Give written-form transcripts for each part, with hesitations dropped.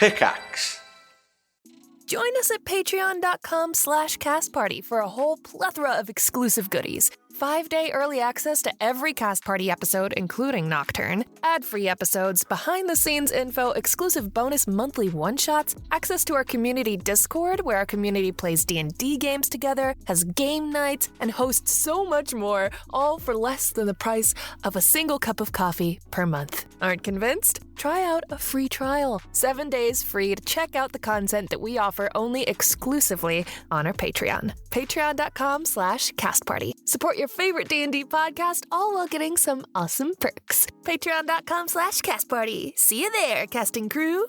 Pickaxe. Join us at patreon.com/castparty for a whole plethora of exclusive goodies. 5-day early access to every Cast Party episode, including Nocturne, ad-free episodes, behind-the-scenes info, exclusive bonus monthly one-shots, access to our community Discord, where our community plays D&D games together, has game nights, and hosts so much more, all for less than the price of a single cup of coffee per month. Aren't convinced? Try out a free trial. 7 days free to check out the content that we offer only exclusively on our Patreon. Patreon.com/castparty. Support your favorite D&D podcast, all while getting some awesome perks. Patreon.com/castparty. See you there, casting crew.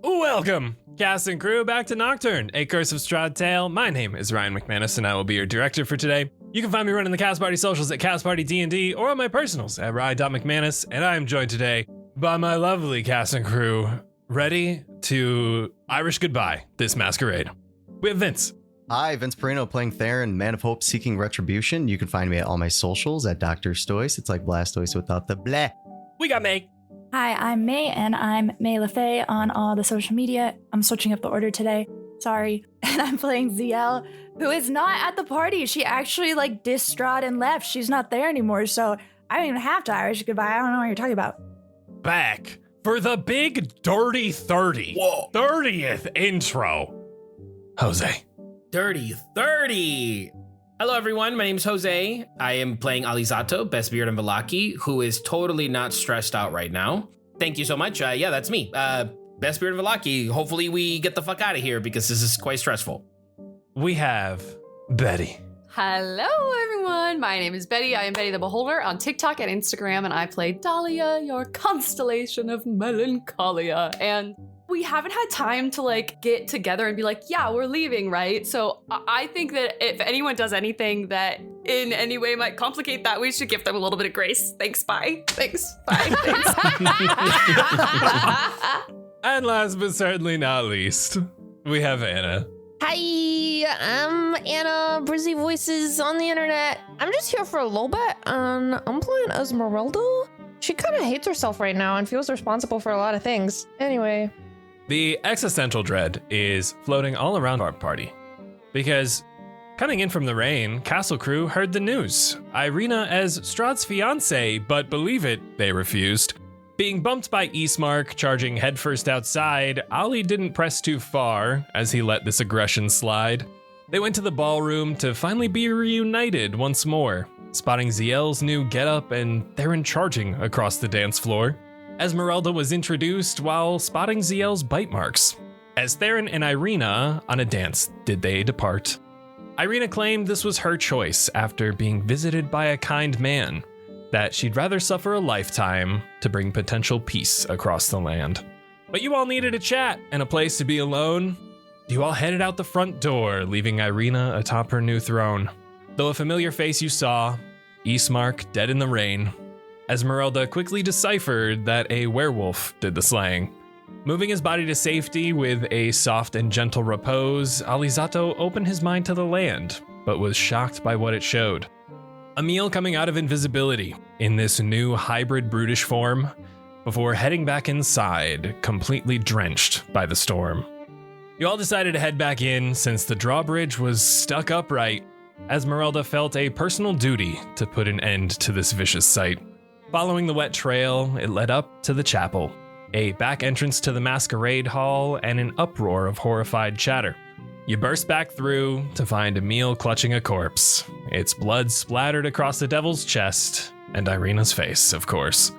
Welcome, cast and crew, back to Nocturne, A Curse of Strahd Tale. My name is Ryan McManus, and I will be your director for today. You can find me running the Cast Party socials at Cast Party D&D or on my personals at Ryan.McManus, and I am joined today by my lovely cast and crew, ready to Irish goodbye this masquerade. We have Vince. Hi, Vince Perino playing Theren, Man of Hope seeking retribution. You can find me at all my socials at Dr. Stoice. It's like Blastoise without the bleh. We got May. Hi, I'm May, and I'm May LaFay on all the social media. I'm switching up the order today. Sorry. And I'm playing Zielle, who is not at the party. She actually, dissed Strahd and left. She's not there anymore, so I don't even have to Irish goodbye. I don't know what you're talking about. Back for the big dirty 30. Whoa. 30th intro. Jose. Dirty 30. Hello, everyone. My name's Jose. I am playing Alizzato, Best Beard in Vallaki, who is totally not stressed out right now. Thank you so much. Yeah, that's me. Best Beard in Vallaki. Hopefully we get the fuck out of here because this is quite stressful. We have Betty. Hello, everyone. My name is Betty. I am Betty the Beholder on TikTok and Instagram, and I play Dahlia, your constellation of melancholia. And we haven't had time to get together and be like, yeah, we're leaving, right? So I think that if anyone does anything that in any way might complicate that, we should give them a little bit of grace. Thanks, bye. Thanks, bye. Thanks. And last but certainly not least, we have Anna. Hi, I'm Anna, Brizzy Voices on the internet. I'm just here for a little bit, and I'm playing Esmeralda. She kind of hates herself right now and feels responsible for a lot of things. Anyway. The existential dread is floating all around our party, because coming in from the rain, Castle Crew heard the news. Irina as Strahd's fiance, but believe it, they refused. Being bumped by Eastmark, charging headfirst outside, Ollie didn't press too far as he let this aggression slide. They went to the ballroom to finally be reunited once more, spotting Zielle's new getup and Theren charging across the dance floor. Esmeralda was introduced while spotting Zielle's bite marks. As Theren and Irina on a dance did they depart. Irina claimed this was her choice after being visited by a kind man, that she'd rather suffer a lifetime to bring potential peace across the land. But you all needed a chat and a place to be alone. You all headed out the front door, leaving Irina atop her new throne. Though a familiar face you saw, Eastmark dead in the rain, Esmeralda quickly deciphered that a werewolf did the slaying. Moving his body to safety with a soft and gentle repose, Alizzato opened his mind to the land, but was shocked by what it showed. A meal coming out of invisibility in this new hybrid brutish form, before heading back inside, completely drenched by the storm. You all decided to head back in since the drawbridge was stuck upright. Esmeralda felt a personal duty to put an end to this vicious sight. Following the wet trail, it led up to the chapel, a back entrance to the Masquerade hall, and an uproar of horrified chatter. You burst back through to find Emil clutching a corpse, its blood splattered across the devil's chest, and Irina's face, of course.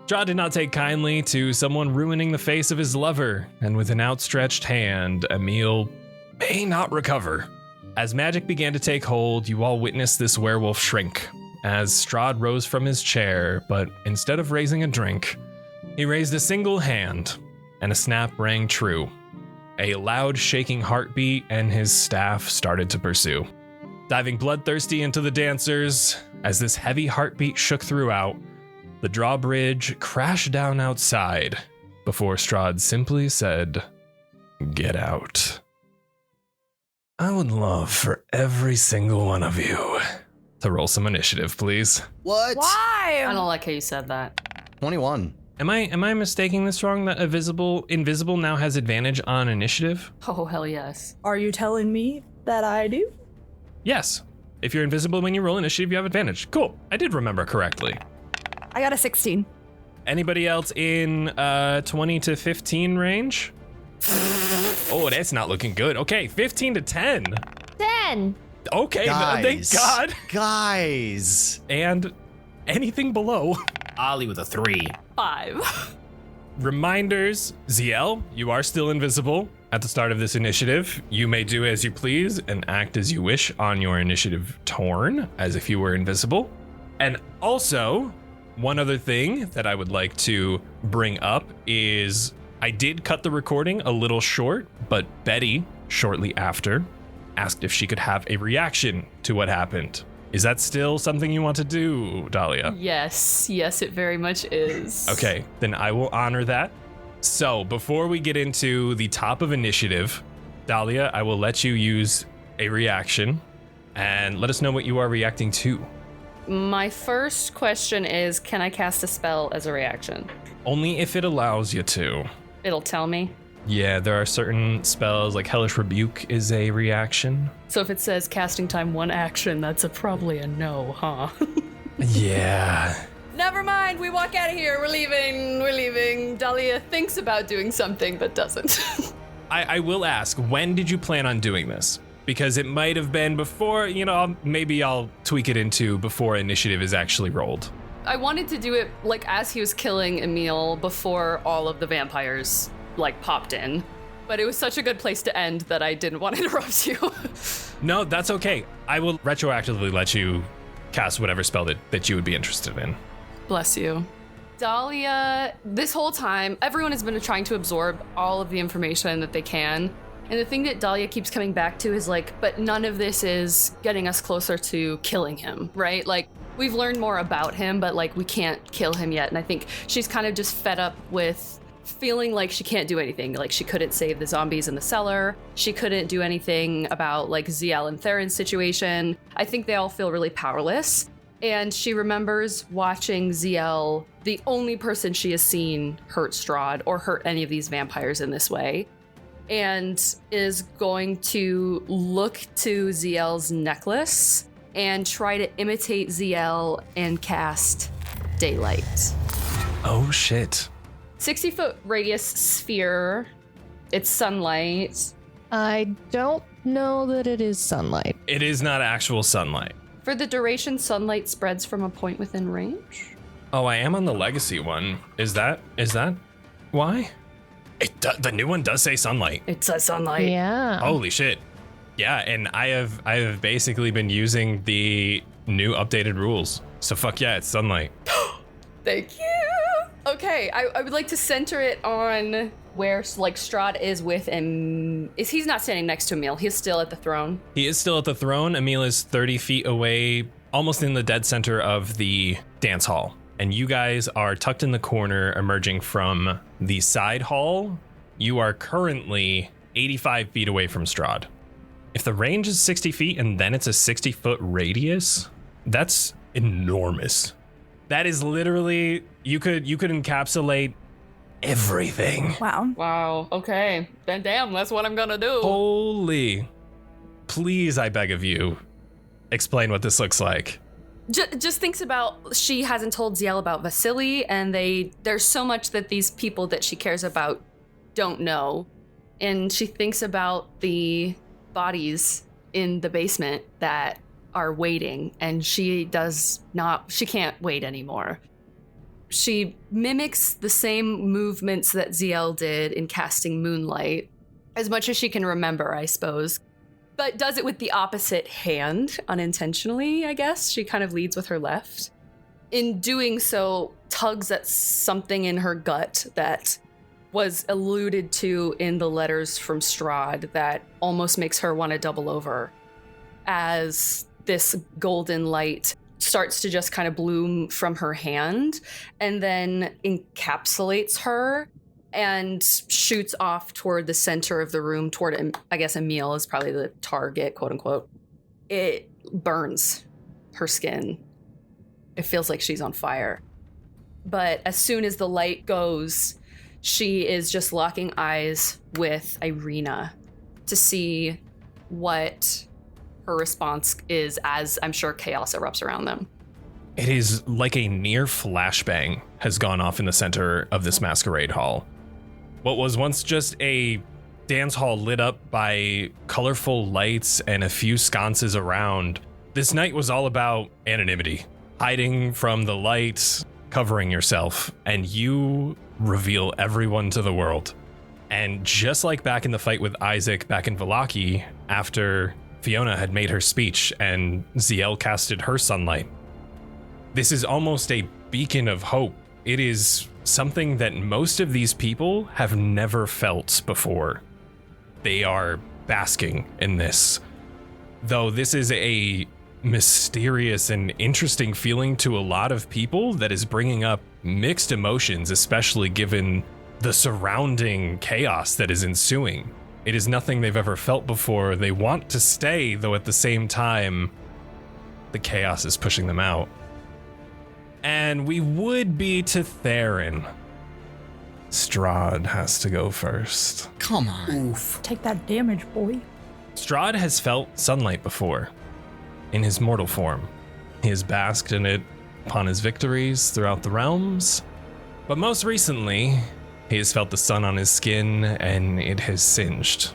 Strahd did not take kindly to someone ruining the face of his lover, and with an outstretched hand, Emil may not recover. As magic began to take hold, you all witnessed this werewolf shrink, as Strahd rose from his chair, but instead of raising a drink, he raised a single hand, and a snap rang true. A loud shaking heartbeat, and his staff started to pursue. Diving bloodthirsty into the dancers, as this heavy heartbeat shook throughout, the drawbridge crashed down outside, before Strahd simply said, "Get out." I would love for every single one of you to roll some initiative, please. What? Why? I don't like how you said that. 21. Am I mistaking this wrong that invisible now has advantage on initiative? Oh, hell yes. Are you telling me that I do? Yes. If you're invisible when you roll initiative, you have advantage. Cool. I did remember correctly. I got a 16. Anybody else in 20 to 15 range? Oh, that's not looking good. Okay, 15 to 10. 10. Okay, thank God. Guys. And anything below. Ollie with a 3. 5. Reminders, Zielle, you are still invisible at the start of this initiative. You may do as you please and act as you wish on your initiative turn, as if you were invisible. And also, one other thing that I would like to bring up is I did cut the recording a little short, but Betty, shortly after, asked if she could have a reaction to what happened. Is that still something you want to do, Dahlia? Yes, it very much is. Okay, then I will honor that. So before we get into the top of initiative, Dahlia, I will let you use a reaction and let us know what you are reacting to. My first question is, can I cast a spell as a reaction? Only if it allows you to. It'll tell me. Yeah, there are certain spells, like Hellish Rebuke is a reaction. So if it says casting time 1 action, that's probably a no, huh? Yeah. Never mind, we walk out of here, we're leaving. Dahlia thinks about doing something, but doesn't. I will ask, when did you plan on doing this? Because it might have been before, maybe I'll tweak it into before initiative is actually rolled. I wanted to do it, like, as he was killing Emil before all of the vampires, popped in. But it was such a good place to end that I didn't want to interrupt you. No, that's okay. I will retroactively let you cast whatever spell that you would be interested in. Bless you. Dahlia, this whole time, everyone has been trying to absorb all of the information that they can. And the thing that Dahlia keeps coming back to is but none of this is getting us closer to killing him, right? We've learned more about him, but we can't kill him yet. And I think she's kind of just fed up with feeling like she can't do anything. She couldn't save the zombies in the cellar. She couldn't do anything about Zielle and Theren's situation. I think they all feel really powerless. And she remembers watching Zielle, the only person she has seen hurt Strahd or hurt any of these vampires in this way, and is going to look to Zielle's necklace and try to imitate Zielle and cast Daylight. Oh, shit. 60-foot radius sphere. It's sunlight. I don't know that it is sunlight. It is not actual sunlight. For the duration, sunlight spreads from a point within range. Oh, I am on the legacy one. Is that why? The new one does say sunlight. It says sunlight. Yeah. Holy shit. Yeah, and I have basically been using the new updated rules. So fuck yeah, it's sunlight. Thank you. Okay, I would like to center it on where Strahd is with him. He's not standing next to Emil. He's still at the throne. He is still at the throne. Emil is 30 feet away, almost in the dead center of the dance hall. And you guys are tucked in the corner, emerging from the side hall. You are currently 85 feet away from Strahd. If the range is 60 feet and then it's a 60-foot radius, that's enormous. That is literally, you could encapsulate everything. Wow. Okay. Then damn, that's what I'm gonna do. Holy. Please, I beg of you, explain what this looks like. Just thinks about, she hasn't told Zielle about Vasily, and there's so much that these people that she cares about don't know. And she thinks about the bodies in the basement that are waiting, and she can't wait anymore. She mimics the same movements that Zielle did in casting Moonlight, as much as she can remember, I suppose, but does it with the opposite hand, unintentionally, I guess. She kind of leads with her left. In doing so, tugs at something in her gut that was alluded to in the letters from Strahd that almost makes her want to double over as this golden light starts to just kind of bloom from her hand and then encapsulates her and shoots off toward the center of the room, toward, I guess, Emil is probably the target, quote unquote. It burns her skin. It feels like she's on fire. But as soon as the light goes, she is just locking eyes with Irina to see what her response is as I'm sure chaos erupts around them. It is like a near flashbang has gone off in the center of this masquerade hall. What was once just a dance hall lit up by colorful lights and a few sconces around, this night was all about anonymity, hiding from the lights, covering yourself, and you reveal everyone to the world. And just like back in the fight with Isaac back in Vallaki, after Fiona had made her speech and Zielle casted her sunlight, this is almost a beacon of hope. It is something that most of these people have never felt before. They are basking in this. Though this is a mysterious and interesting feeling to a lot of people that is bringing up mixed emotions, especially given the surrounding chaos that is ensuing. It is nothing they've ever felt before. They want to stay, though at the same time, the chaos is pushing them out. And we would be to Theren. Strahd has to go first. Come on. Oof. Take that damage, boy. Strahd has felt sunlight before, in his mortal form. He has basked in it upon his victories throughout the realms, but most recently, he has felt the sun on his skin, and it has singed.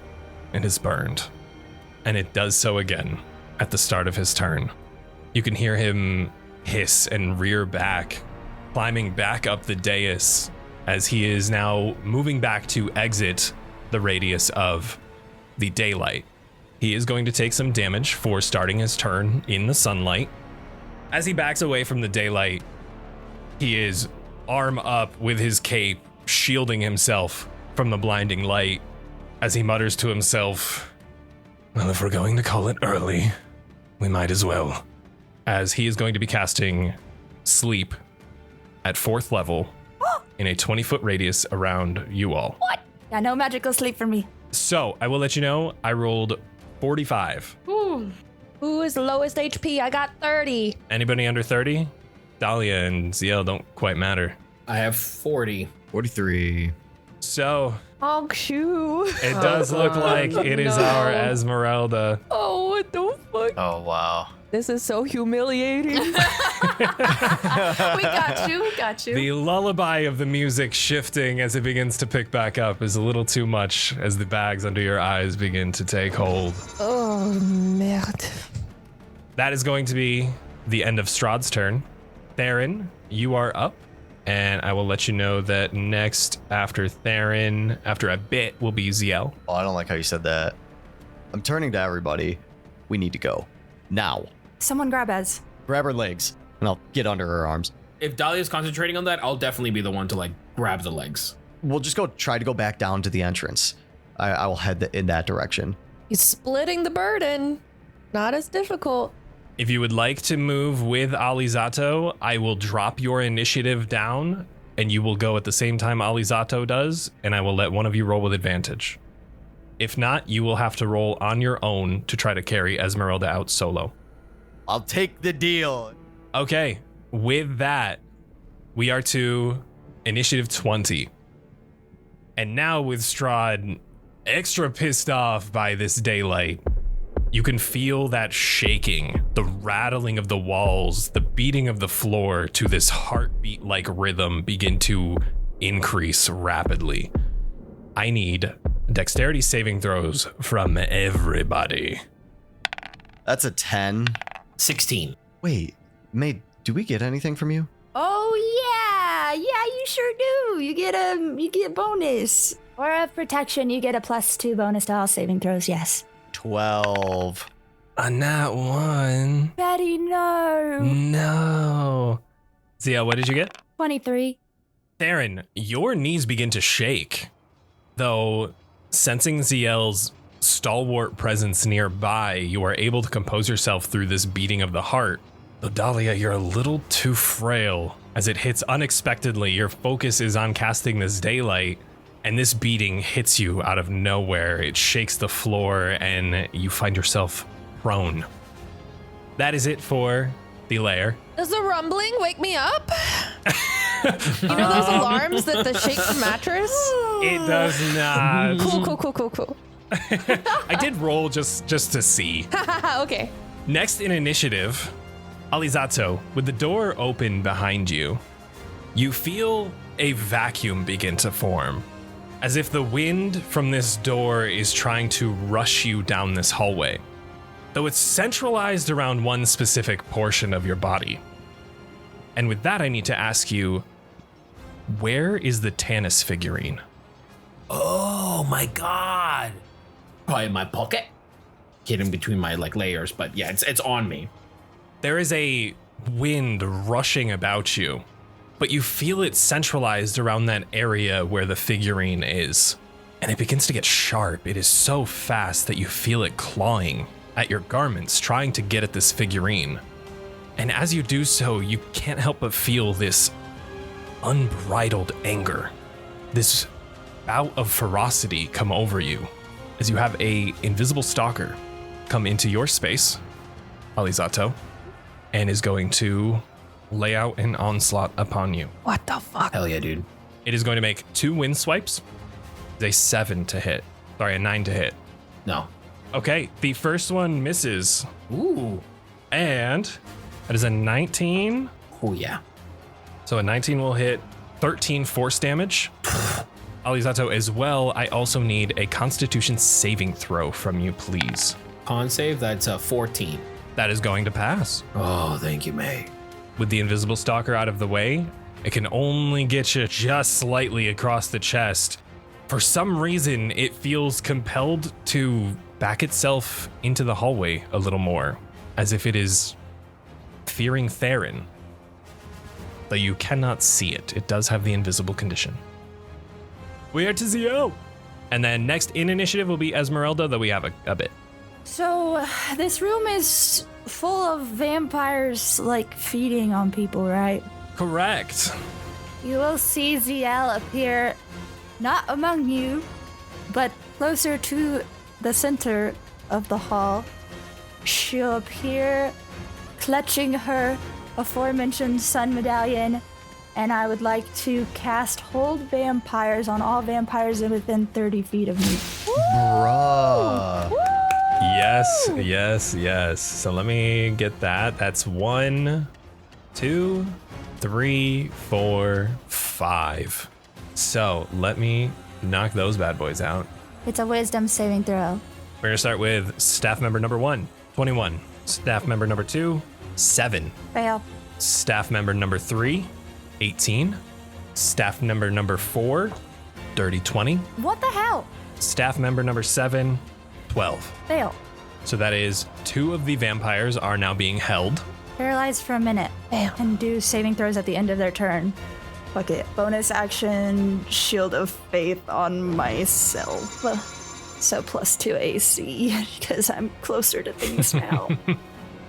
It has burned. And it does so again at the start of his turn. You can hear him hiss and rear back, climbing back up the dais as he is now moving back to exit the radius of the daylight. He is going to take some damage for starting his turn in the sunlight. As he backs away from the daylight, he is arm up with his cape, shielding himself from the blinding light as he mutters to himself, well, if we're going to call it early, we might as well. As he is going to be casting Sleep at 4th level in a 20-foot radius around you all. What? Yeah, no magical sleep for me. So I will let you know, I rolled 45. Who is the lowest HP? I got 30. Anybody under 30? Dahlia and Zielle don't quite matter. I have 40. 43. So Oh, shoo. it does look like it is our Esmeralda. Oh, what the fuck? Oh, wow. This is so humiliating. We got you. The lullaby of the music shifting as it begins to pick back up is a little too much as the bags under your eyes begin to take hold. Oh, merde. That is going to be the end of Strahd's turn. Theren, you are up, and I will let you know that next after Theren, after a bit, will be Zielle. Oh, I don't like how you said that. I'm turning to everybody. We need to go. Now. Someone grab Ez. Grab her legs, and I'll get under her arms. If Dahlia's concentrating on that, I'll definitely be the one to grab the legs. We'll just try to go back down to the entrance. I will head in that direction. He's splitting the burden. Not as difficult. If you would like to move with Alizzato, I will drop your initiative down, and you will go at the same time Alizzato does, and I will let one of you roll with advantage. If not, you will have to roll on your own to try to carry Esmeralda out solo. I'll take the deal. Okay, with that, we are to initiative 20. And now with Strahd extra pissed off by this daylight, you can feel that shaking, the rattling of the walls, the beating of the floor to this heartbeat-like rhythm begin to increase rapidly. I need dexterity saving throws from everybody. That's a 10. 16. Wait, May, do we get anything from you? Oh yeah, you sure do. You get bonus. Or of protection, you get a +2 bonus to all saving throws. Yes. 12. A nat 1. Betty, no. No. Zielle, what did you get? 23. Theren, your knees begin to shake. Though, sensing Zielle's stalwart presence nearby, you are able to compose yourself through this beating of the heart. Though Dahlia, you're a little too frail. As it hits unexpectedly, your focus is on casting this daylight, and this beating hits you out of nowhere. It shakes the floor, and you find yourself prone. That is it for the lair. Does the rumbling wake me up? You know those alarms that shake the mattress? It does not. Cool. I did roll just to see. Okay. Next in initiative, Alizzato, with the door open behind you, you feel a vacuum begin to form, as if the wind from this door is trying to rush you down this hallway, though it's centralized around one specific portion of your body. And with that, I need to ask you, where is the Tanis figurine? Oh my god. Probably in my pocket. Hidden between my layers, but yeah, it's on me. There is a wind rushing about you, but you feel it centralized around that area where the figurine is. And it begins to get sharp. It is so fast that you feel it clawing at your garments, trying to get at this figurine. And as you do so, you can't help but feel this unbridled anger, this bout of ferocity come over you as you have a invisible stalker come into your space, Alizzato, and is going to lay out an onslaught upon you. What the fuck? Hell yeah, dude. It is going to make 2 wind swipes. It's a 7 to hit. Sorry, a 9 to hit. No. Okay, the first one misses. Ooh. And that is a 19. Oh yeah. So a 19 will hit 13 force damage. Alizzato as well, I also need a Constitution saving throw from you, please. Con save, that's a 14. That is going to pass. Oh, thank you, May. With the invisible stalker out of the way, it can only get you just slightly across the chest. For some reason, it feels compelled to back itself into the hallway a little more, as if it is fearing Theren. Though you cannot see it. It does have the invisible condition. We are to Zielle. And then next in initiative will be Esmeralda, though we have a bit. So, this room is full of vampires, feeding on people, right? Correct. You will see Zielle appear not among you, but closer to the center of the hall. She'll appear clutching her aforementioned sun medallion, and I would like to cast Hold Vampires on all vampires within 30 feet of me. Bruh. Yes. So let me get that. That's 1, 2, 3, 4, 5. So let me knock those bad boys out. It's a wisdom saving throw. We're gonna start with staff member number 1, 21. Staff member number 2, 7. Fail. Staff member number 3, 18. Staff member number 4, dirty 20. What the hell? Staff member number 7, 12. Fail. So that is 2 of the vampires are now being held. Paralyzed for a minute. Fail. And do saving throws at the end of their turn. Fuck it. Bonus action, Shield of Faith on myself. So +2 AC, because I'm closer to things now.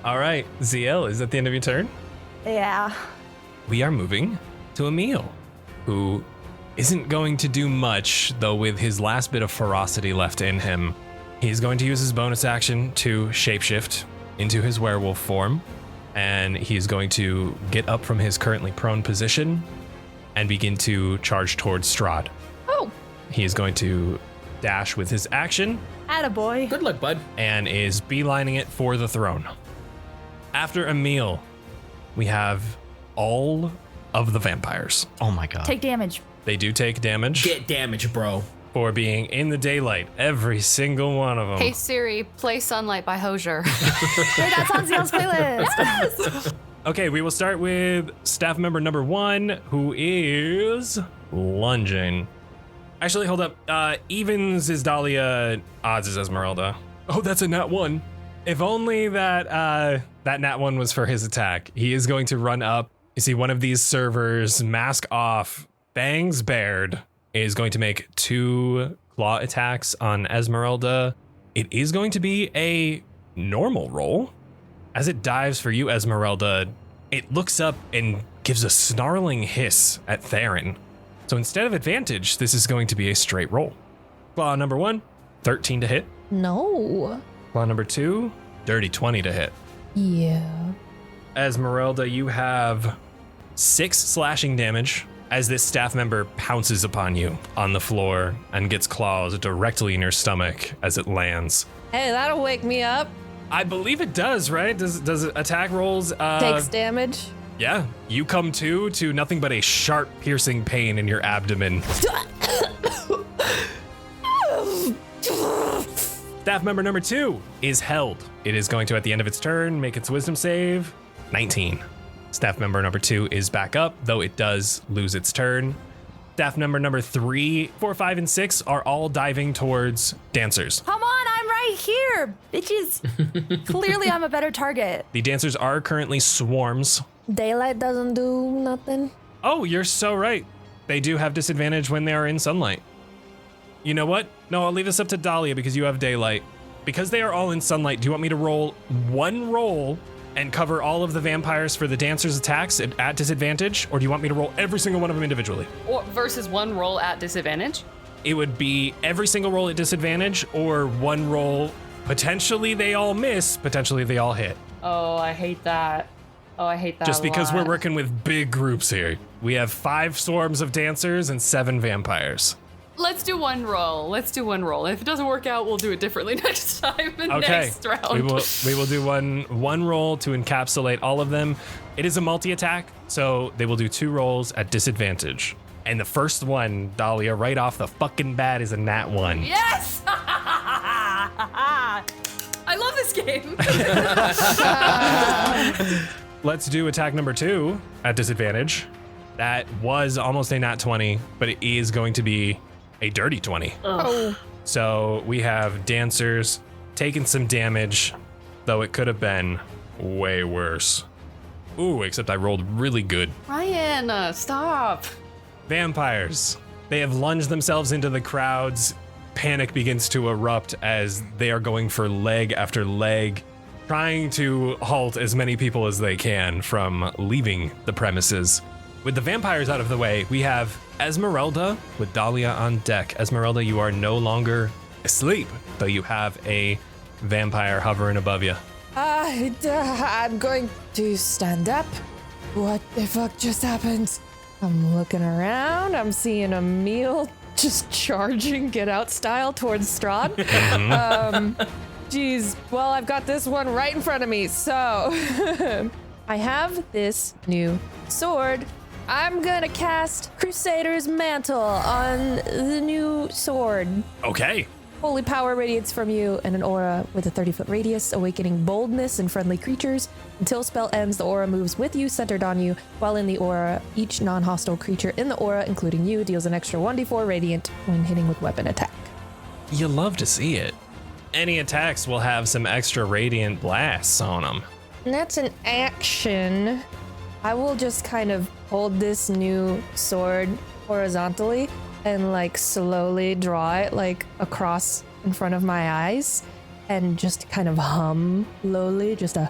All right, Zielle, is that the end of your turn? Yeah. We are moving to Emil, who isn't going to do much, though with his last bit of ferocity left in him. He's going to use his bonus action to shapeshift into his werewolf form, and he's going to get up from his currently prone position and begin to charge towards Strahd. Oh. He is going to dash with his action Attaboy. Good luck, bud. and is beelining it for the throne. After Emil, we have all of the vampires. Oh my god. Take damage. They do take damage Get damage, bro. for being in the daylight, every single one of them. Hey Siri, play Sunlight by Hosier. Hey, that's on Zielle's playlist. Okay, we will start with staff member number 1, who is lunging. Actually, hold up. Evens is Dahlia, odds is Esmeralda. Oh, that's a nat 1. If only that nat 1 was for his attack. He is going to run up. You see one of these servers, mask off, bangs bared, is going to make 2 claw attacks on Esmeralda. It is going to be a normal roll. As it dives for you, Esmeralda, it looks up and gives a snarling hiss at Theren. So instead of advantage, this is going to be a straight roll. Claw number 1, 13 to hit. No. Claw number 2, dirty 20 to hit. Yeah. Esmeralda, you have 6 slashing damage as this staff member pounces upon you on the floor and gets claws directly in your stomach as it lands. Hey, that'll wake me up. I believe it does, right? Does it attack rolls? Takes damage. Yeah, you come to nothing but a sharp, piercing pain in your abdomen. Staff member number 2 is held. It is going to, at the end of its turn, make its wisdom save. 19. Staff member number 2 is back up, though it does lose its turn. Staff member number 3, 4, 5, and 6 are all diving towards dancers. Come on, I'm right here, bitches. Clearly, I'm a better target. The dancers are currently swarms. Daylight doesn't do nothing. Oh, you're so right. They do have disadvantage when they are in sunlight. You know what? No, I'll leave this up to Dahlia because you have daylight. Because they are all in sunlight, do you want me to roll one roll and cover all of the vampires for the dancers' attacks at disadvantage? Or do you want me to roll every single one of them individually? Or versus one roll at disadvantage? It would be every single roll at disadvantage or one roll, potentially they all miss, potentially they all hit. Oh, I hate that. Oh, I hate that. Just because a lot. we're working with big groups here. We have 5 swarms of dancers and 7 vampires. Let's do one roll. Let's do one roll. If it doesn't work out, we'll do it differently next time. Next round. We will do one roll to encapsulate all of them. It is a multi-attack, so they will do 2 rolls at disadvantage. And the first one, Dahlia, right off the fucking bat is a nat 1. Yes! I love this game. Let's do attack number 2 at disadvantage. That was almost a nat 20, but it is going to be a dirty 20. Oh. So we have dancers taking some damage, though it could have been way worse. Ooh, except I rolled really good. Ryan, stop. Vampires. They have lunged themselves into the crowds. Panic begins to erupt as they are going for leg after leg, trying to halt as many people as they can from leaving the premises. With the vampires out of the way, we have Esmeralda with Dahlia on deck. Esmeralda, you are no longer asleep, though you have a vampire hovering above you. I'm going to stand up. What the fuck just happened? I'm looking around. I'm seeing Emil just charging Get Out style towards Strahd. Geez, well, I've got this one right in front of me, so I have this new sword. I'm gonna cast Crusader's Mantle on the new sword. Okay. Holy power radiates from you and an aura with a 30-foot radius, awakening boldness in friendly creatures. Until spell ends, the aura moves with you, centered on you. While in the aura, each non-hostile creature in the aura, including you, deals an extra 1d4 radiant when hitting with weapon attack. You love to see it. Any attacks will have some extra radiant blasts on them. And that's an action. I will just kind of hold this new sword horizontally and like slowly draw it like across in front of my eyes and just kind of hum lowly, just a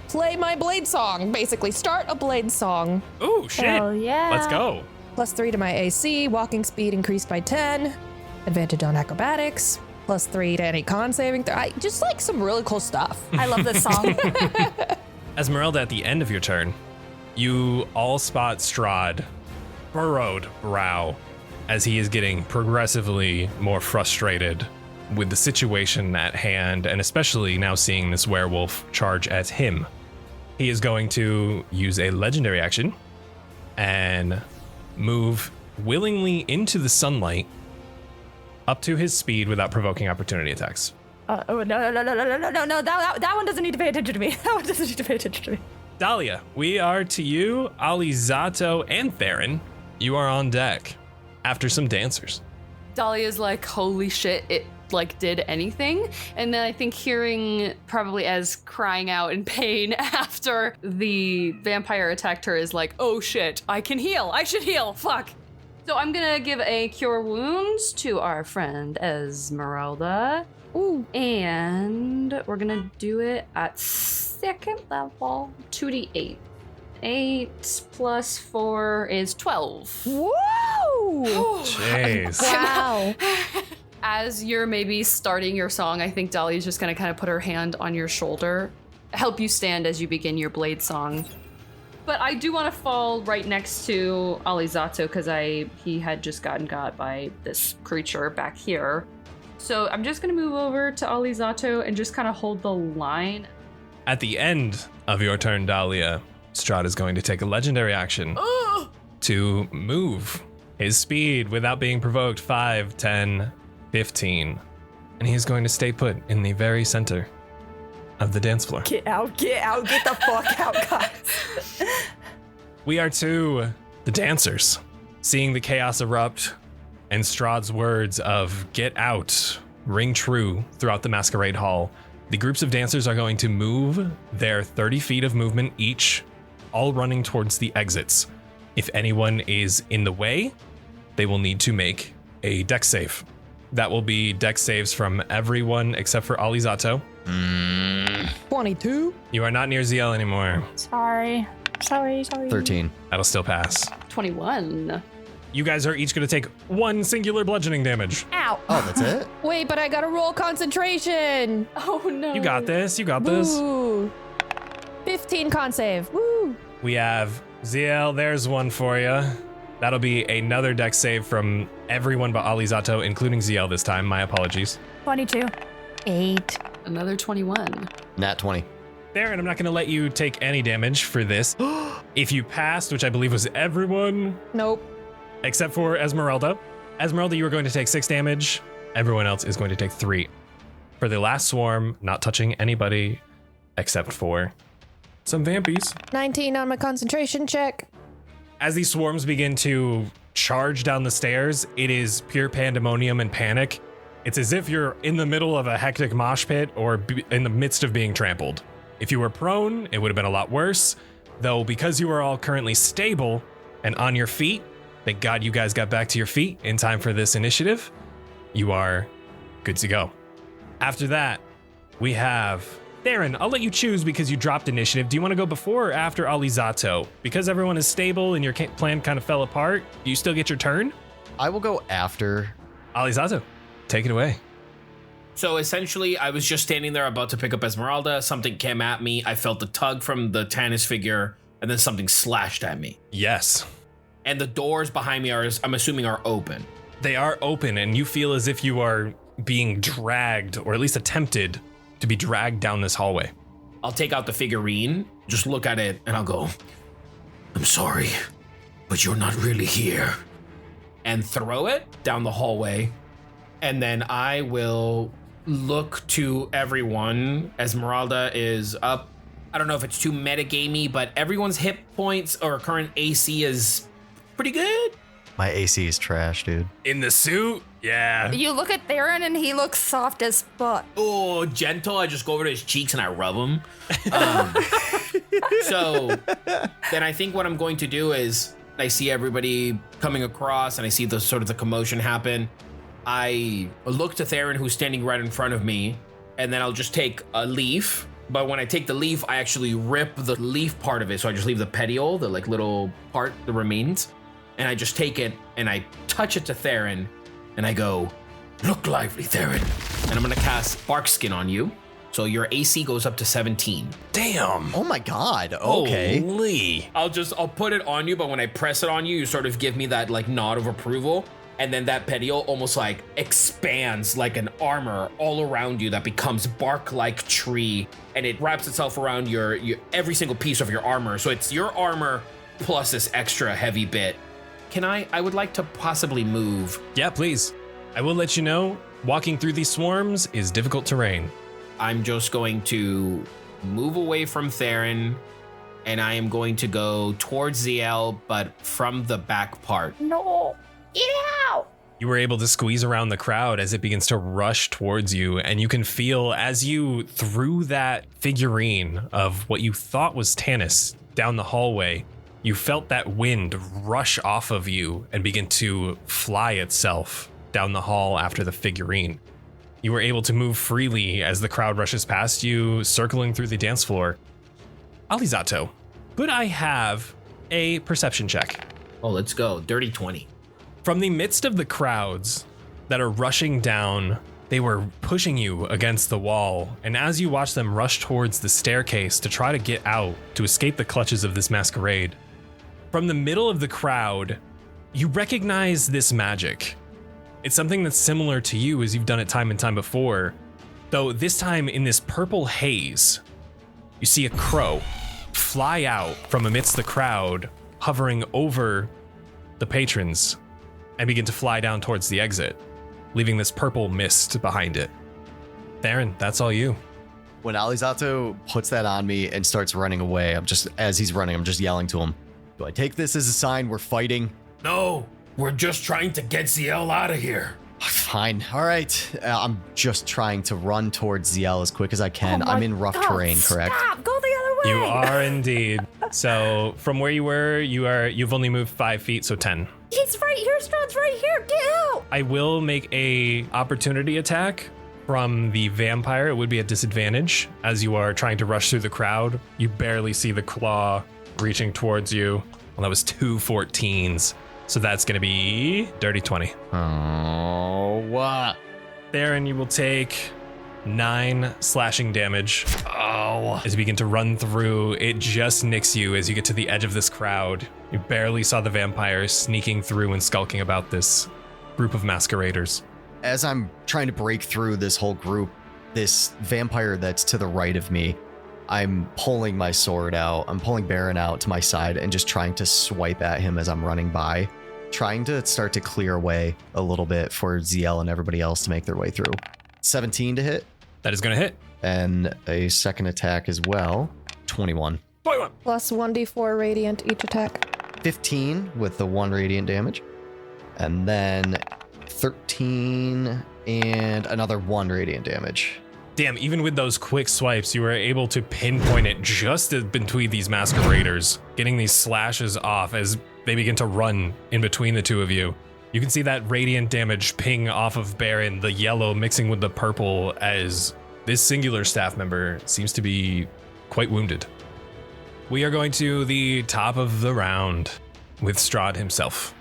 play my blade song, basically start a blade song. Ooh, shit. Hell yeah. Let's go. +3 to my AC, walking speed increased by 10, advantage on acrobatics, +3 to any con saving throw. Just like some really cool stuff. I love this song. Esmeralda, at the end of your turn, you all spot Strahd, furrowed brow, as he is getting progressively more frustrated with the situation at hand, and especially now seeing this werewolf charge at him. He is going to use a legendary action and move willingly into the sunlight up to his speed without provoking opportunity attacks. No, that one doesn't need to pay attention to me. That one doesn't need to pay attention to me. Dahlia, we are to you, Alizzato, and Theren. You are on deck after some dancers. Dahlia's like, holy shit, it like did anything. And then I think hearing probably as crying out in pain after the vampire attacked her is like, oh shit, I can heal. I should heal. Fuck. So I'm gonna give a cure wounds to our friend Esmeralda. Ooh. And we're gonna do it at 2nd level, 2d8. 8 plus 4 is 12. Whoa! Jeez. Wow. As you're maybe starting your song, I think Dahlia's just gonna kind of put her hand on your shoulder help you stand as you begin your blade song. But I do want to fall right next to Alizzato because he had just gotten got by this creature back here. So I'm just going to move over to Alizzato and just kind of hold the line. At the end of your turn, Dahlia, Strahd is going to take a legendary action to move his speed without being provoked 5, 10, 15. And he's going to stay put in the very center of the dance floor. Get out, get the fuck out, guys. We are to the dancers, seeing the chaos erupt and Strahd's words of "get out" ring true throughout the Masquerade Hall. The groups of dancers are going to move their 30 feet of movement each, all running towards the exits. If anyone is in the way, they will need to make a dex save. That will be dex saves from everyone except for Alizzato. 22. You are not near Zielle anymore. Sorry. 13. That'll still pass. 21. You guys are each going to take 1 singular bludgeoning damage. Ow. Oh, that's it? Wait, but I gotta roll concentration. Oh no. You got this. You got this. Woo. 15 con save. Woo. We have Zielle. There's one for you. That'll be another dex save from everyone but Alizzato, including Zielle this time. My apologies. 22. 8. Another 21. Nat 20. Theren, I'm not going to let you take any damage for this. If you passed, which I believe was everyone Nope. except for Esmeralda. Esmeralda, you are going to take 6 damage. Everyone else is going to take 3. For the last swarm, not touching anybody except for some vampies. 19 on my concentration check. As these swarms begin to charge down the stairs, it is pure pandemonium and panic. It's as if you're in the middle of a hectic mosh pit or in the midst of being trampled. If you were prone, it would have been a lot worse, though because you are all currently stable and on your feet, thank God you guys got back to your feet in time for this initiative, you are good to go. After that, we have Theren. I'll let you choose because you dropped initiative. Do you want to go before or after Alizzato? Because everyone is stable and your plan kind of fell apart, do you still get your turn? I will go after. Alizzato, take it away. So essentially, I was just standing there about to pick up Esmeralda. Something came at me. I felt the tug from the Tannis figure, and then something slashed at me. Yes. And the doors behind me are, I'm assuming, are open. They are open, and you feel as if you are being dragged, or at least attempted to be dragged down this hallway. I'll take out the figurine, just look at it, and I'll go, "I'm sorry, but you're not really here." And throw it down the hallway. And then I will look to everyone. Esmeralda is up. I don't know if it's too metagamey, but everyone's hit points or current AC is pretty good. My AC is trash, dude. In the suit? Yeah. You look at Theren and he looks soft as fuck. Oh, gentle. I just go over to his cheeks and I rub him. So then I think what I'm going to do is I see everybody coming across and I see the sort of the commotion happen. I look to Theren, who's standing right in front of me, and then I'll just take a leaf. But when I take the leaf, I actually rip the leaf part of it. So I just leave the petiole, the like little part that remains. And I just take it and I touch it to Theren and I go, "Look lively, Theren." And I'm gonna cast Bark Skin on you. So your AC goes up to 17. Damn. Oh my god. Okay. Holy. I'll put it on you, but when I press it on you, you sort of give me that like nod of approval. And then that petiole almost like expands like an armor all around you that becomes bark-like tree, and it wraps itself around your every single piece of your armor. So it's your armor plus this extra heavy bit. I would like to possibly move. Yeah, please. I will let you know, walking through these swarms is difficult terrain. I'm just going to move away from Theren, and I am going to go towards Zielle, but from the back part. No. Get out. You were able to squeeze around the crowd as it begins to rush towards you, and you can feel as you threw that figurine of what you thought was Tannis down the hallway, you felt that wind rush off of you and begin to fly itself down the hall after the figurine. You were able to move freely as the crowd rushes past you, circling through the dance floor. Alizzato, could I have a perception check? Oh, let's go. Dirty 20. From the midst of the crowds that are rushing down They were pushing you against the wall, and as you watch them rush towards the staircase to try to get out to escape the clutches of this masquerade, from the middle of the crowd, you recognize this magic. It's something that's similar to you as you've done it time and time before, though this time in this purple haze, you see a crow fly out from amidst the crowd, hovering over the patrons, and begin to fly down towards the exit, leaving this purple mist behind it. Theren, that's all you. When Alizzato puts that on me and starts running away, as he's running, I'm just yelling to him, do I take this as a sign we're fighting? No, we're just trying to get Zielle out of here. Fine. All right. I'm just trying to run towards Zielle as quick as I can. Oh my I'm in rough God, terrain, correct? Stop! Go the other way! You are indeed. So from where you were, you've only moved 5 feet, so 10. He's right here, Strahd's right here! Get out! I will make a opportunity attack from the vampire. It would be a disadvantage as you are trying to rush through the crowd. You barely see the claw reaching towards you. Well, that was 2 14s. So that's going to be dirty 20. Oh, what? Theren, you will take 9 slashing damage. Oh. As you begin to run through, it just nicks you as you get to the edge of this crowd. You barely saw the vampire sneaking through and skulking about this group of masqueraders. As I'm trying to break through this whole group, this vampire that's to the right of me, I'm pulling my sword out. I'm pulling Baron out to my side and just trying to swipe at him as I'm running by, trying to start to clear away a little bit for Zielle and everybody else to make their way through. 17 to hit. That is going to hit. And a second attack as well. 21. 21. Plus 1d4 radiant each attack. 15 with the 1 radiant damage. And then 13 and another 1 radiant damage. Damn, even with those quick swipes, you were able to pinpoint it just between these masqueraders, getting these slashes off as they begin to run in between the two of you. You can see that radiant damage ping off of Baron, the yellow mixing with the purple, as this singular staff member seems to be quite wounded. We are going to the top of the round with Strahd himself,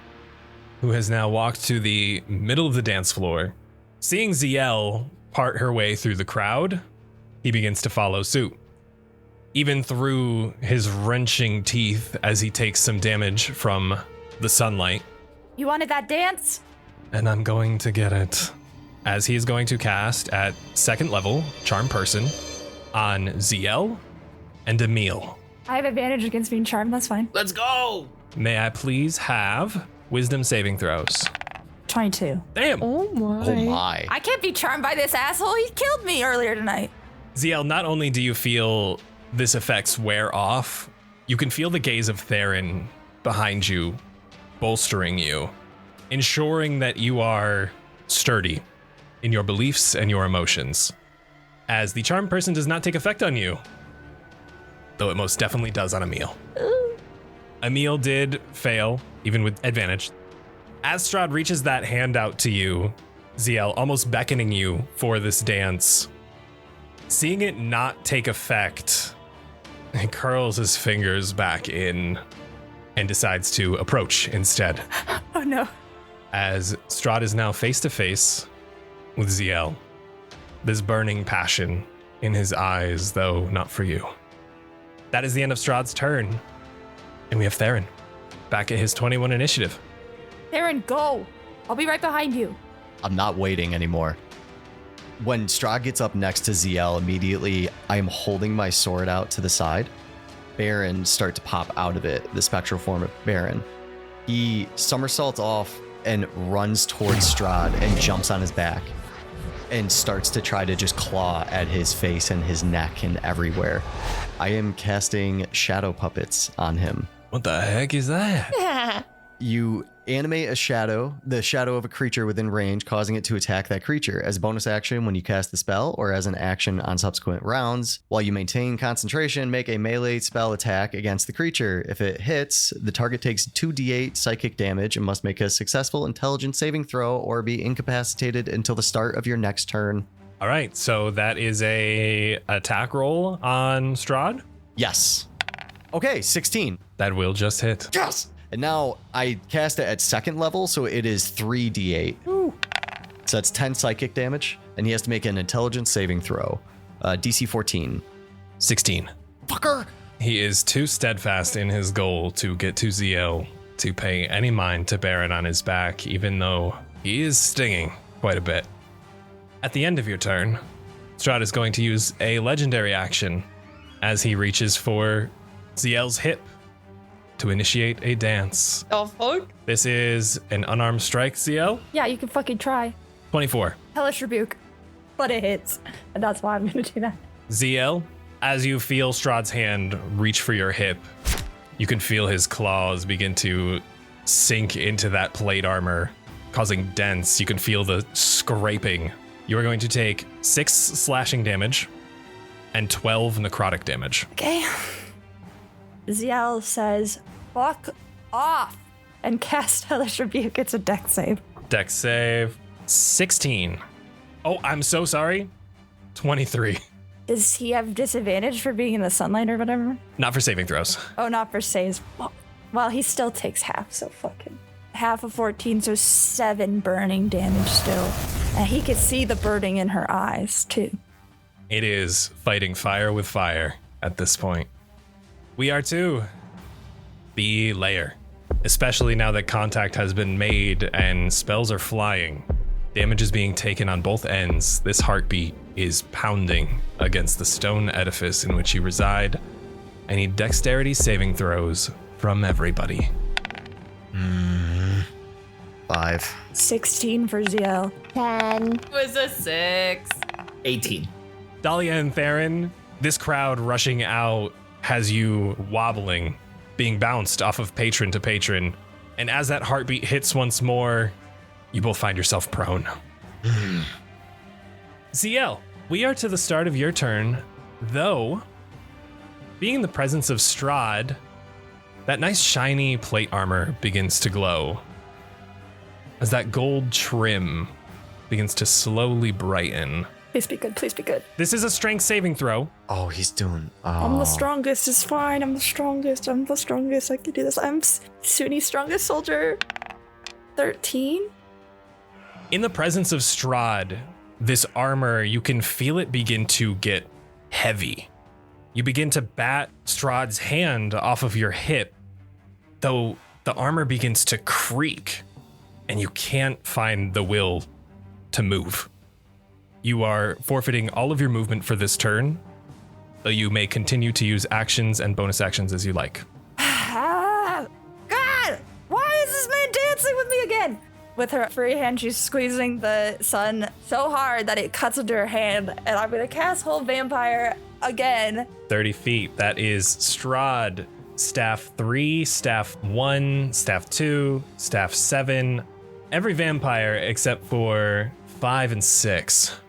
who has now walked to the middle of the dance floor. Seeing Zielle part her way through the crowd, he begins to follow suit, even through his wrenching teeth as he takes some damage from the sunlight. You wanted that dance? And I'm going to get it. As he is going to cast at 2nd level, Charm Person, on Zielle and Emil. I have advantage against being charmed, that's fine. Let's go. May I please have wisdom saving throws? 22. Damn! Oh my. Oh my. I can't be charmed by this asshole. He killed me earlier tonight. Zielle, not only do you feel this effects wear off, you can feel the gaze of Theren behind you, bolstering you, ensuring that you are sturdy in your beliefs and your emotions, as the Charm Person does not take effect on you, though it most definitely does on Emil. Emil did fail, even with advantage. As Strahd reaches that hand out to you, Zielle, almost beckoning you for this dance, seeing it not take effect, he curls his fingers back in and decides to approach instead. Oh no. As Strahd is now face to face with Zielle, this burning passion in his eyes, though not for you. That is the end of Strahd's turn, and we have Theren back at his 21 initiative. Theren, go. I'll be right behind you. I'm not waiting anymore. When Strahd gets up next to Zielle, immediately I am holding my sword out to the side. Baron starts to pop out of it, the spectral form of Baron. He somersaults off and runs towards Strahd and jumps on his back and starts to try to just claw at his face and his neck and everywhere. I am casting shadow puppets on him. What the heck is that? You animate a shadow, the shadow of a creature within range, causing it to attack that creature. As a bonus action when you cast the spell, or as an action on subsequent rounds, while you maintain concentration, make a melee spell attack against the creature. If it hits, the target takes 2d8 psychic damage and must make a successful intelligence saving throw or be incapacitated until the start of your next turn. All right, so that is a attack roll on Strahd. Yes. Okay, 16. That will just hit. Yes! And now I cast it at 2nd level, so it is 3d8. Ooh. So that's 10 psychic damage, and he has to make an intelligence saving throw. DC 14. 16. Fucker! He is too steadfast in his goal to get to Zielle to pay any mind to Baron on his back, even though he is stinging quite a bit. At the end of your turn, Strahd is going to use a legendary action as he reaches for Zielle's hip to initiate a dance. Oh, fuck. This is an unarmed strike, Zielle. Yeah, you can fucking try. 24. Hellish Rebuke. But it hits. And that's why I'm gonna do that. Zielle, as you feel Strahd's hand reach for your hip, you can feel his claws begin to sink into that plate armor, causing dents. You can feel the scraping. You are going to take 6 slashing damage and 12 necrotic damage. Okay. Zielle says, fuck off, and cast Hellish Rebuke. It's a dex save. Dex save, 16. Oh, I'm so sorry. 23. Does he have disadvantage for being in the sunlight or whatever? Not for saving throws. Oh, not for saves. Well, he still takes half, so fucking half of 14, so 7 burning damage still. And he could see the burning in her eyes, too. It is fighting fire with fire at this point. We are to the lair, especially now that contact has been made and spells are flying. Damage is being taken on both ends. This heartbeat is pounding against the stone edifice in which you reside. I need dexterity saving throws from everybody. 5. 16 for Zielle. 10. It was a 6. 18. Dahlia and Theren, this crowd rushing out has you wobbling, being bounced off of patron to patron. And as that heartbeat hits once more, you both find yourself prone. Zielle, we are to the start of your turn, though, being in the presence of Strahd, that nice shiny plate armor begins to glow as that gold trim begins to slowly brighten. Please be good, please be good. This is a strength saving throw. Oh, he's doing... I'm the strongest, it's fine. I'm the strongest, I can do this. I'm Sunni's strongest soldier. 13? In the presence of Strahd, this armor, you can feel it begin to get heavy. You begin to bat Strahd's hand off of your hip, though the armor begins to creak, and you can't find the will to move. You are forfeiting all of your movement for this turn, though you may continue to use actions and bonus actions as you like. God! Why is this man dancing with me again? With her free hand, she's squeezing the sun so hard that it cuts into her hand, and I'm gonna cast Hold Vampire again. 30 feet. That is Strahd. Staff 3, Staff 1, Staff 2, Staff 7. Every vampire except for 5 and 6.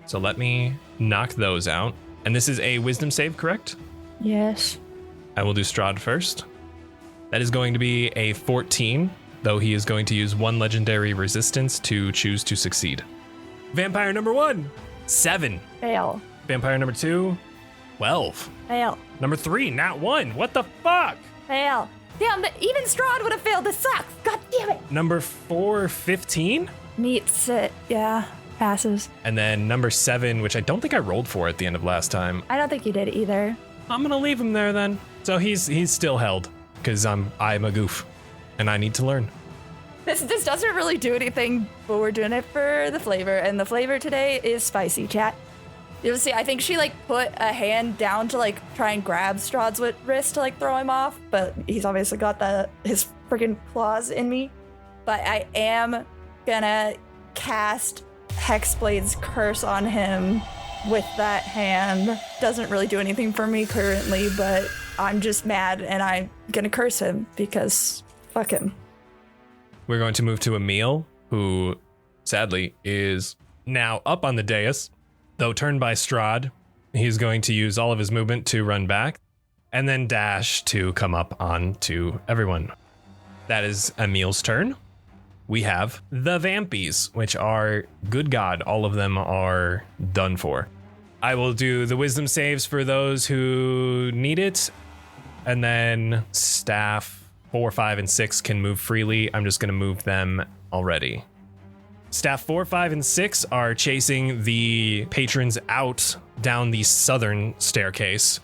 So let me knock those out. And this is a wisdom save, correct? Yes. I will do Strahd first. That is going to be a 14, though he is going to use 1 legendary resistance to choose to succeed. Vampire number 1, 7. Fail. Vampire number 2, 12. Fail. Number 3, nat 1. What the fuck? Fail. Damn, but even Strahd would have failed. This sucks. God damn it. Number 4, 15. Meets it. Yeah. Passes. And then number 7, which I don't think I rolled for at the end of last time. I don't think you did either. I'm gonna leave him there then. So he's still held because I'm a goof and I need to learn. This doesn't really do anything, but we're doing it for the flavor, and the flavor today is spicy, chat. You'll see, I think she put a hand down to try and grab Strahd's wrist to throw him off, but he's obviously got his freaking claws in me. But I am gonna cast Hexblade's curse on him with that hand. Doesn't really do anything for me currently, but I'm just mad and I'm gonna curse him because fuck him. We're going to move to Emil, who sadly is now up on the dais. Though turned by Strahd, he's going to use all of his movement to run back and then dash to come up on to everyone. That is Emil's turn. We have the Vampies, which are, good God, all of them are done for. I will do the wisdom saves for those who need it. And then staff 4, 5, and 6 can move freely. I'm just going to move them already. Staff 4, 5, and 6 are chasing the patrons out down the southern staircase.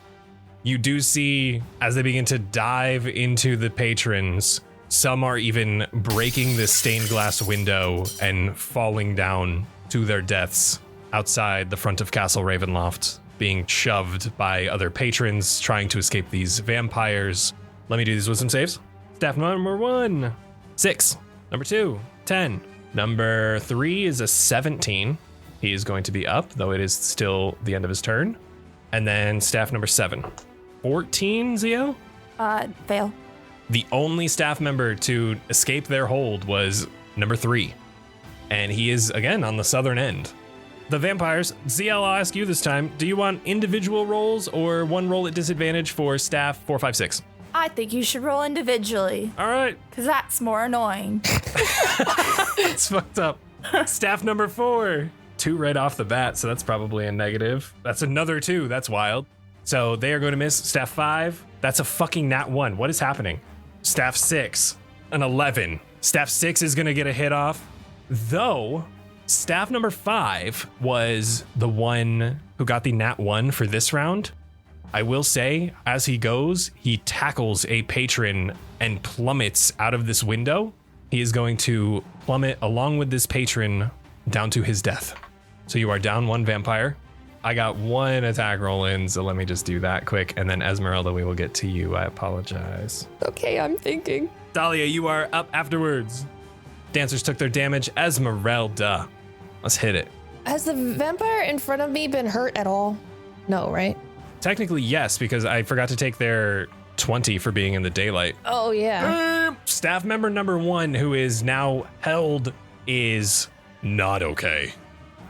You do see, as they begin to dive into the patrons, some are even breaking the stained glass window and falling down to their deaths outside the front of Castle Ravenloft, being shoved by other patrons trying to escape these vampires. Let me do these wisdom saves. Staff number 1, 6. Number 2, 10. Number 3 is a 17. He is going to be up, though it is still the end of his turn. And then staff number 7. 14, Zielle? Fail. The only staff member to escape their hold was number 3. And he is, again, on the southern end. The vampires, Zielle, I'll ask you this time. Do you want individual rolls or one roll at disadvantage for staff 4, 5, 6? I think you should roll individually. All right. Because that's more annoying. It's fucked up. Staff number 4. 2 right off the bat, so that's probably a negative. That's another 2. That's wild. So they are going to miss. Staff 5. That's a fucking nat 1. What is happening? Staff 6. An 11. Staff 6 is going to get a hit off. Though, staff number 5 was the one who got the nat 1 for this round. I will say, as he goes, he tackles a patron and plummets out of this window. He is going to plummet along with this patron down to his death. So you are down 1 vampire. I got 1 attack roll in, so let me just do that quick. And then Esmeralda, we will get to you. I apologize. Okay, I'm thinking. Dahlia, you are up afterwards. Dancers took their damage. Esmeralda, let's hit it. Has the vampire in front of me been hurt at all? No, right? Technically, yes, because I forgot to take their 20 for being in the daylight. Oh, yeah. Staff member number 1, who is now held, is not okay.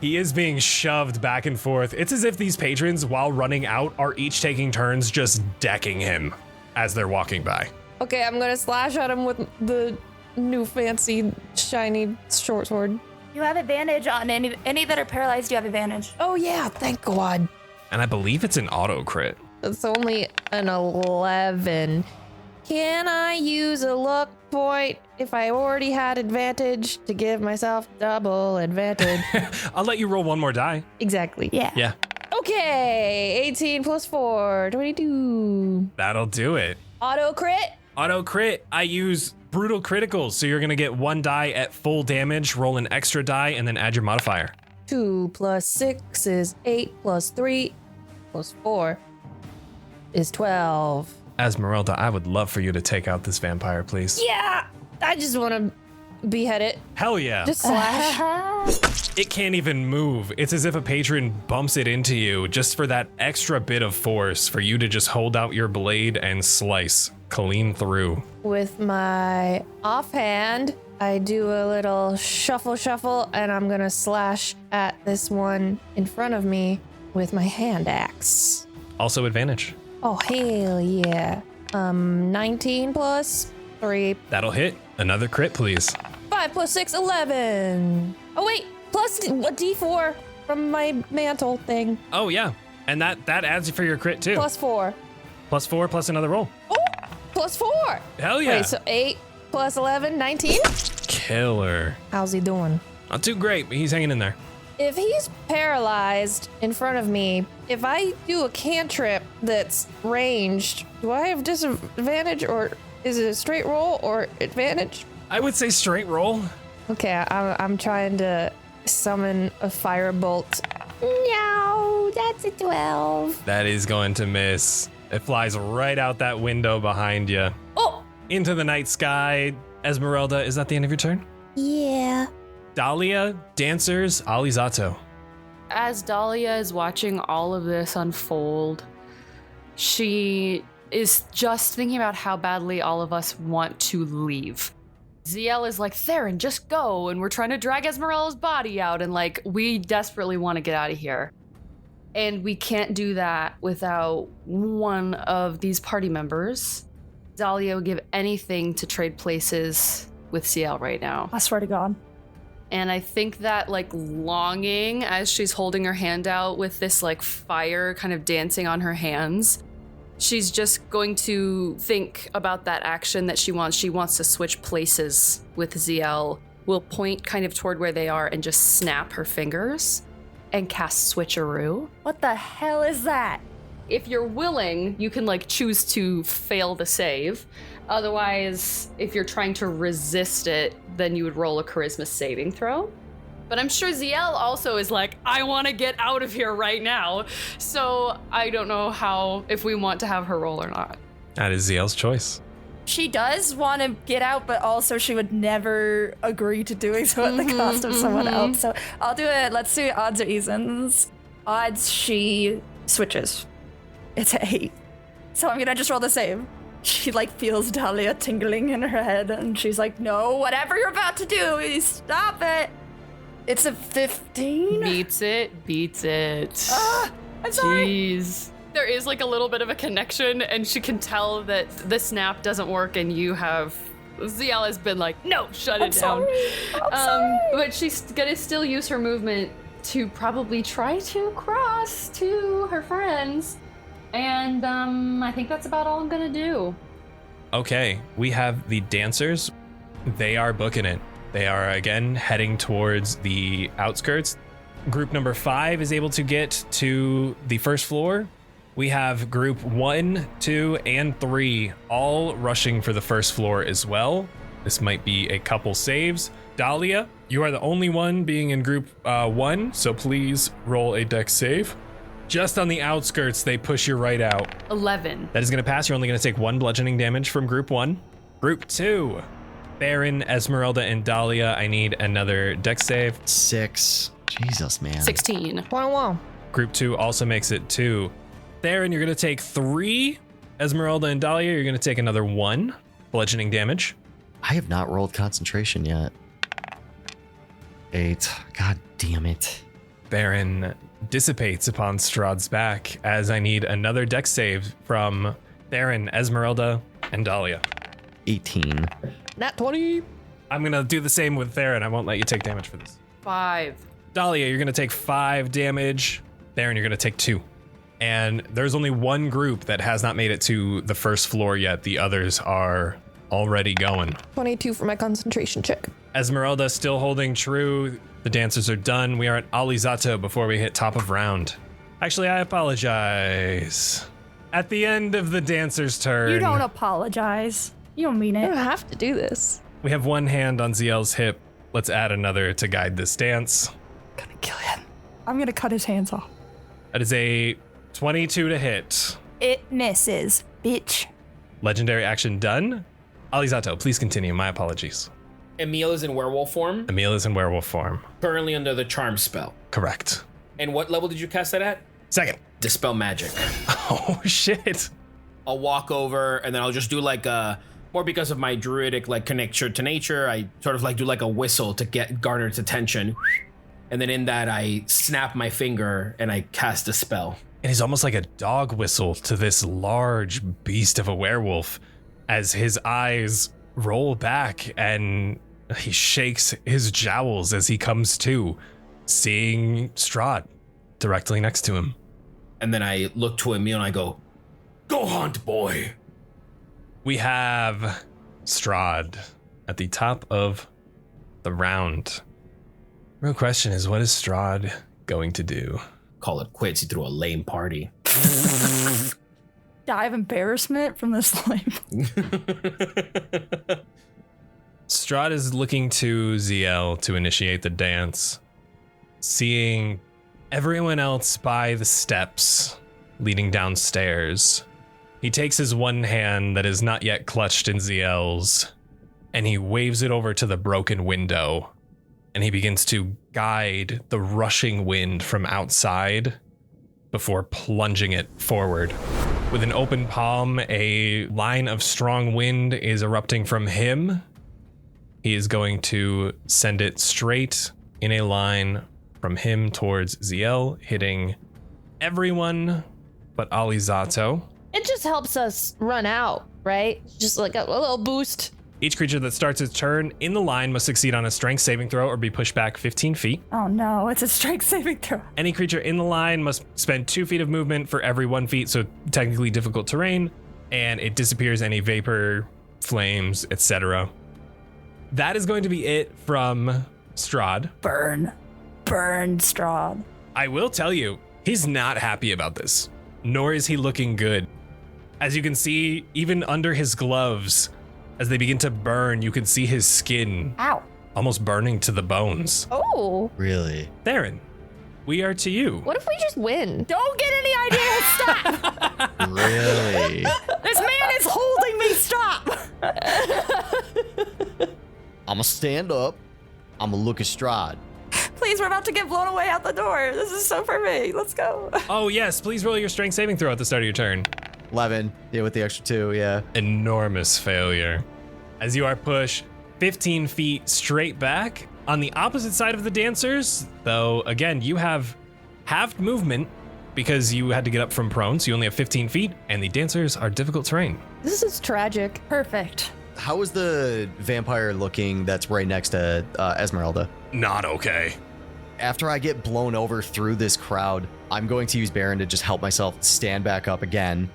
He is being shoved back and forth. It's as if these patrons, while running out, are each taking turns just decking him as they're walking by. Okay, I'm gonna slash at him with the new fancy shiny short sword. You have advantage on any that are paralyzed. You have advantage. Oh, yeah, thank God. And I believe it's an auto crit. It's only an 11. Can I use a luck point if I already had advantage to give myself double advantage? I'll let you roll 1 more die. Exactly. Yeah. Yeah. Okay, 18 plus 4, 22. That'll do it. Auto crit? Auto crit. I use brutal criticals, so you're going to get 1 die at full damage, roll an extra die, and then add your modifier. 2 plus 6 is 8 plus 3 plus 4 is 12. Esmeralda, I would love for you to take out this vampire, please. Yeah, I just want to behead it. Hell yeah. Just slash. It can't even move. It's as if a patron bumps it into you just for that extra bit of force for you to just hold out your blade and slice clean through. With my offhand, I do a little shuffle, and I'm gonna slash at this one in front of me with my hand axe. Also advantage. Oh, hell yeah. 19 plus 3. That'll hit. Another crit, please. 5 plus 6, 11. Oh, wait, plus a d4 from my mantle thing. Oh, yeah. And that adds for your crit, too. Plus 4. Plus 4 plus another roll. Oh, plus 4. Hell yeah. Wait, so 8 plus 11, 19? Killer. How's he doing? Not too great, but he's hanging in there. If he's paralyzed in front of me, if I do a cantrip that's ranged, do I have disadvantage, or is it a straight roll or advantage? I would say straight roll. Okay, I'm trying to summon a firebolt. No, that's a 12. That is going to miss. It flies right out that window behind you. Oh! Into the night sky. Esmeralda, is that the end of your turn? Yeah. Dahlia, dancers, Alizzato. As Dahlia is watching all of this unfold, she is just thinking about how badly all of us want to leave. Zielle is like, Theren, just go, and we're trying to drag Esmeralda's body out, and like, we desperately want to get out of here. And we can't do that without one of these party members. Dahlia would give anything to trade places with Zielle right now. I swear to God. And I think that like longing as she's holding her hand out with this like fire kind of dancing on her hands, she's just going to think about that action that she wants. She wants to switch places with Zielle will point kind of toward where they are and just snap her fingers and cast Switcheroo. What the hell is that? If you're willing, you can like choose to fail the save. Otherwise, if you're trying to resist it, then you would roll a charisma saving throw. But I'm sure Zielle also is like, I want to get out of here right now. So I don't know if we want to have her roll or not. That is Zielle's choice. She does want to get out, but also she would never agree to doing so at the cost of someone else. So I'll do it. Let's do odds or evens. Odds, she switches. It's an 8. So I'm going to just roll the save. She like feels Dahlia tingling in her head and she's like, no, whatever you're about to do, stop it. It's a 15. Beats it. I'm sorry. Jeez. There is like a little bit of a connection and she can tell that the snap doesn't work and Zielle has been like, no, shut it down. I'm sorry. But she's gonna still use her movement to probably try to cross to her friends. And I think that's about all I'm gonna do. Okay, we have the dancers. They are booking it. They are again heading towards the outskirts. Group number 5 is able to get to the first floor. We have group 1, 2, and 3 all rushing for the first floor as well. This might be a couple saves. Dahlia, you are the only one being in group 1, so please roll a dex save. Just on the outskirts, they push you right out. 11. That is going to pass. You're only going to take 1 bludgeoning damage from group 1. Group 2, Theren, Esmeralda, and Dahlia. I need another dex save. 6. Jesus, man. 16. Wow. Group 2 also makes it 2. Theren, you're going to take 3. Esmeralda and Dahlia, you're going to take another 1 bludgeoning damage. I have not rolled concentration yet. 8. God damn it. Baron dissipates upon Strahd's back as I need another dex save from Theren, Esmeralda, and Dahlia. 18. Nat 20. I'm going to do the same with Theren. I won't let you take damage for this. 5. Dahlia, you're going to take 5 damage. Theren, you're going to take 2. And there's only one group that has not made it to the first floor yet. The others are already going. 22 for my concentration check. Esmeralda still holding true. The dancers are done. We are at Alizzato before we hit top of round. Actually, I apologize. At the end of the dancer's turn, You don't apologize. You don't mean I don't it. have to do this. we have one hand on Zielle's hip. Let's add another to guide this dance. Gonna kill him. I'm gonna cut his hands off. That is a 22 to hit. It misses, bitch. Legendary action done. Alizzato, please continue. My apologies. Emil is in werewolf form, Emil is in werewolf form. currently under the charm spell. Correct. And what level did you cast that at? Second. Dispel magic. Oh, shit. I'll walk over and then I'll just do like a, more because of my druidic like connection to nature, I sort of like do like a whistle to get garner its attention. And then in that I snap my finger and I cast a spell. It is almost like a dog whistle to this large beast of a werewolf as his eyes roll back and he shakes his jowls as he comes to, seeing Strahd directly next to him. And then I look to Emil and I go, "Go hunt, boy." We have Strahd at the top of the round. Real question is, what is Strahd going to do? Call it quits. He threw a lame party. Die of embarrassment from this life. Strahd is looking to Zielle to initiate the dance, seeing everyone else by the steps leading downstairs. He takes his one hand that is not yet clutched in Zielle's, and he waves it over to the broken window, and he begins to guide the rushing wind from outside before plunging it forward. With an open palm, a line of strong wind is erupting from him. He is going to send it straight in a line from him towards Zielle, hitting everyone but Alizzato. It just helps us run out, right? Just like a little boost. Each creature that starts its turn in the line must succeed on a strength saving throw or be pushed back 15 feet. Oh no, it's a strength saving throw. Any creature in the line must spend 2 feet of movement for every 1 feet, so technically difficult terrain, and it disappears any vapor, flames, etc. that is going to be it from Strahd. Burn, Strahd. I will tell you, he's not happy about this, nor is he looking good. As you can see, even under his gloves, as they begin to burn, you can see his skin Ow. almost burning to the bones. Oh, Really? Theren, we are to you. what if we just win? Don't get any ideas. Stop. Really? This man is holding me. Stop. I'ma stand up. I'ma look at Strahd. Please, we're about to get blown away out the door. This is so perfect. Let's go. Oh yes, please roll your strength saving throw at the start of your turn. 11. Yeah, with the extra 2, yeah. Enormous failure. As you are pushed 15 feet straight back on the opposite side of the dancers, though again, you have halved movement because you had to get up from prone, so you only have 15 feet, and the dancers are difficult terrain. This is tragic. Perfect. How is the vampire looking that's right next to Esmeralda? Not okay. After I get blown over through this crowd, I'm going to use Baron to just help myself stand back up again.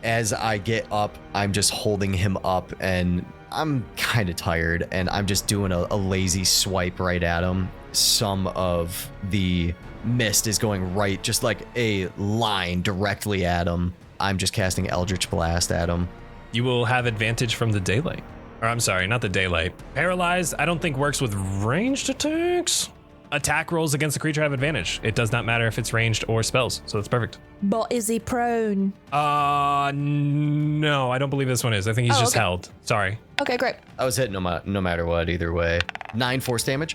As I get up, I'm just holding him up, and I'm kind of tired, and I'm just doing a lazy swipe right at him. Some of the mist is going right, just like a line directly at him. I'm just casting Eldritch Blast at him. You will have advantage from the daylight. Or I'm sorry, not the daylight. Paralyzed, I don't think works with ranged attacks. Attack rolls against the creature have advantage. It does not matter if it's ranged or spells, so that's perfect. But is he prone? No, I don't believe this one is. I think he's just okay. held. Sorry. Okay, great. I was hit no matter what, either way. 9 force damage.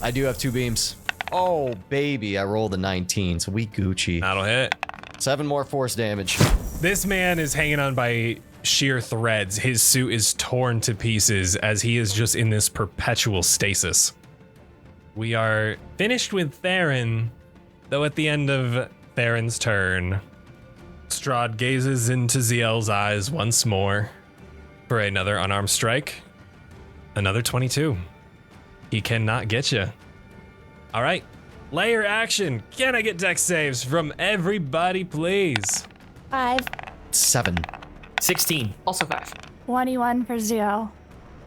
I do have 2 beams. Oh, baby, I rolled a 19, so we Gucci. That'll hit. 7 more force damage. This man is hanging on by sheer threads. His suit is torn to pieces as he is just in this perpetual stasis. We are finished with Theren, though at the end of Theren's turn, Strahd gazes into Zielle's eyes once more for another unarmed strike. Another 22. He cannot get you. All right, layer action. Can I get dex saves from everybody, please? 5. 7. 16. Also 5. 21 for Zielle.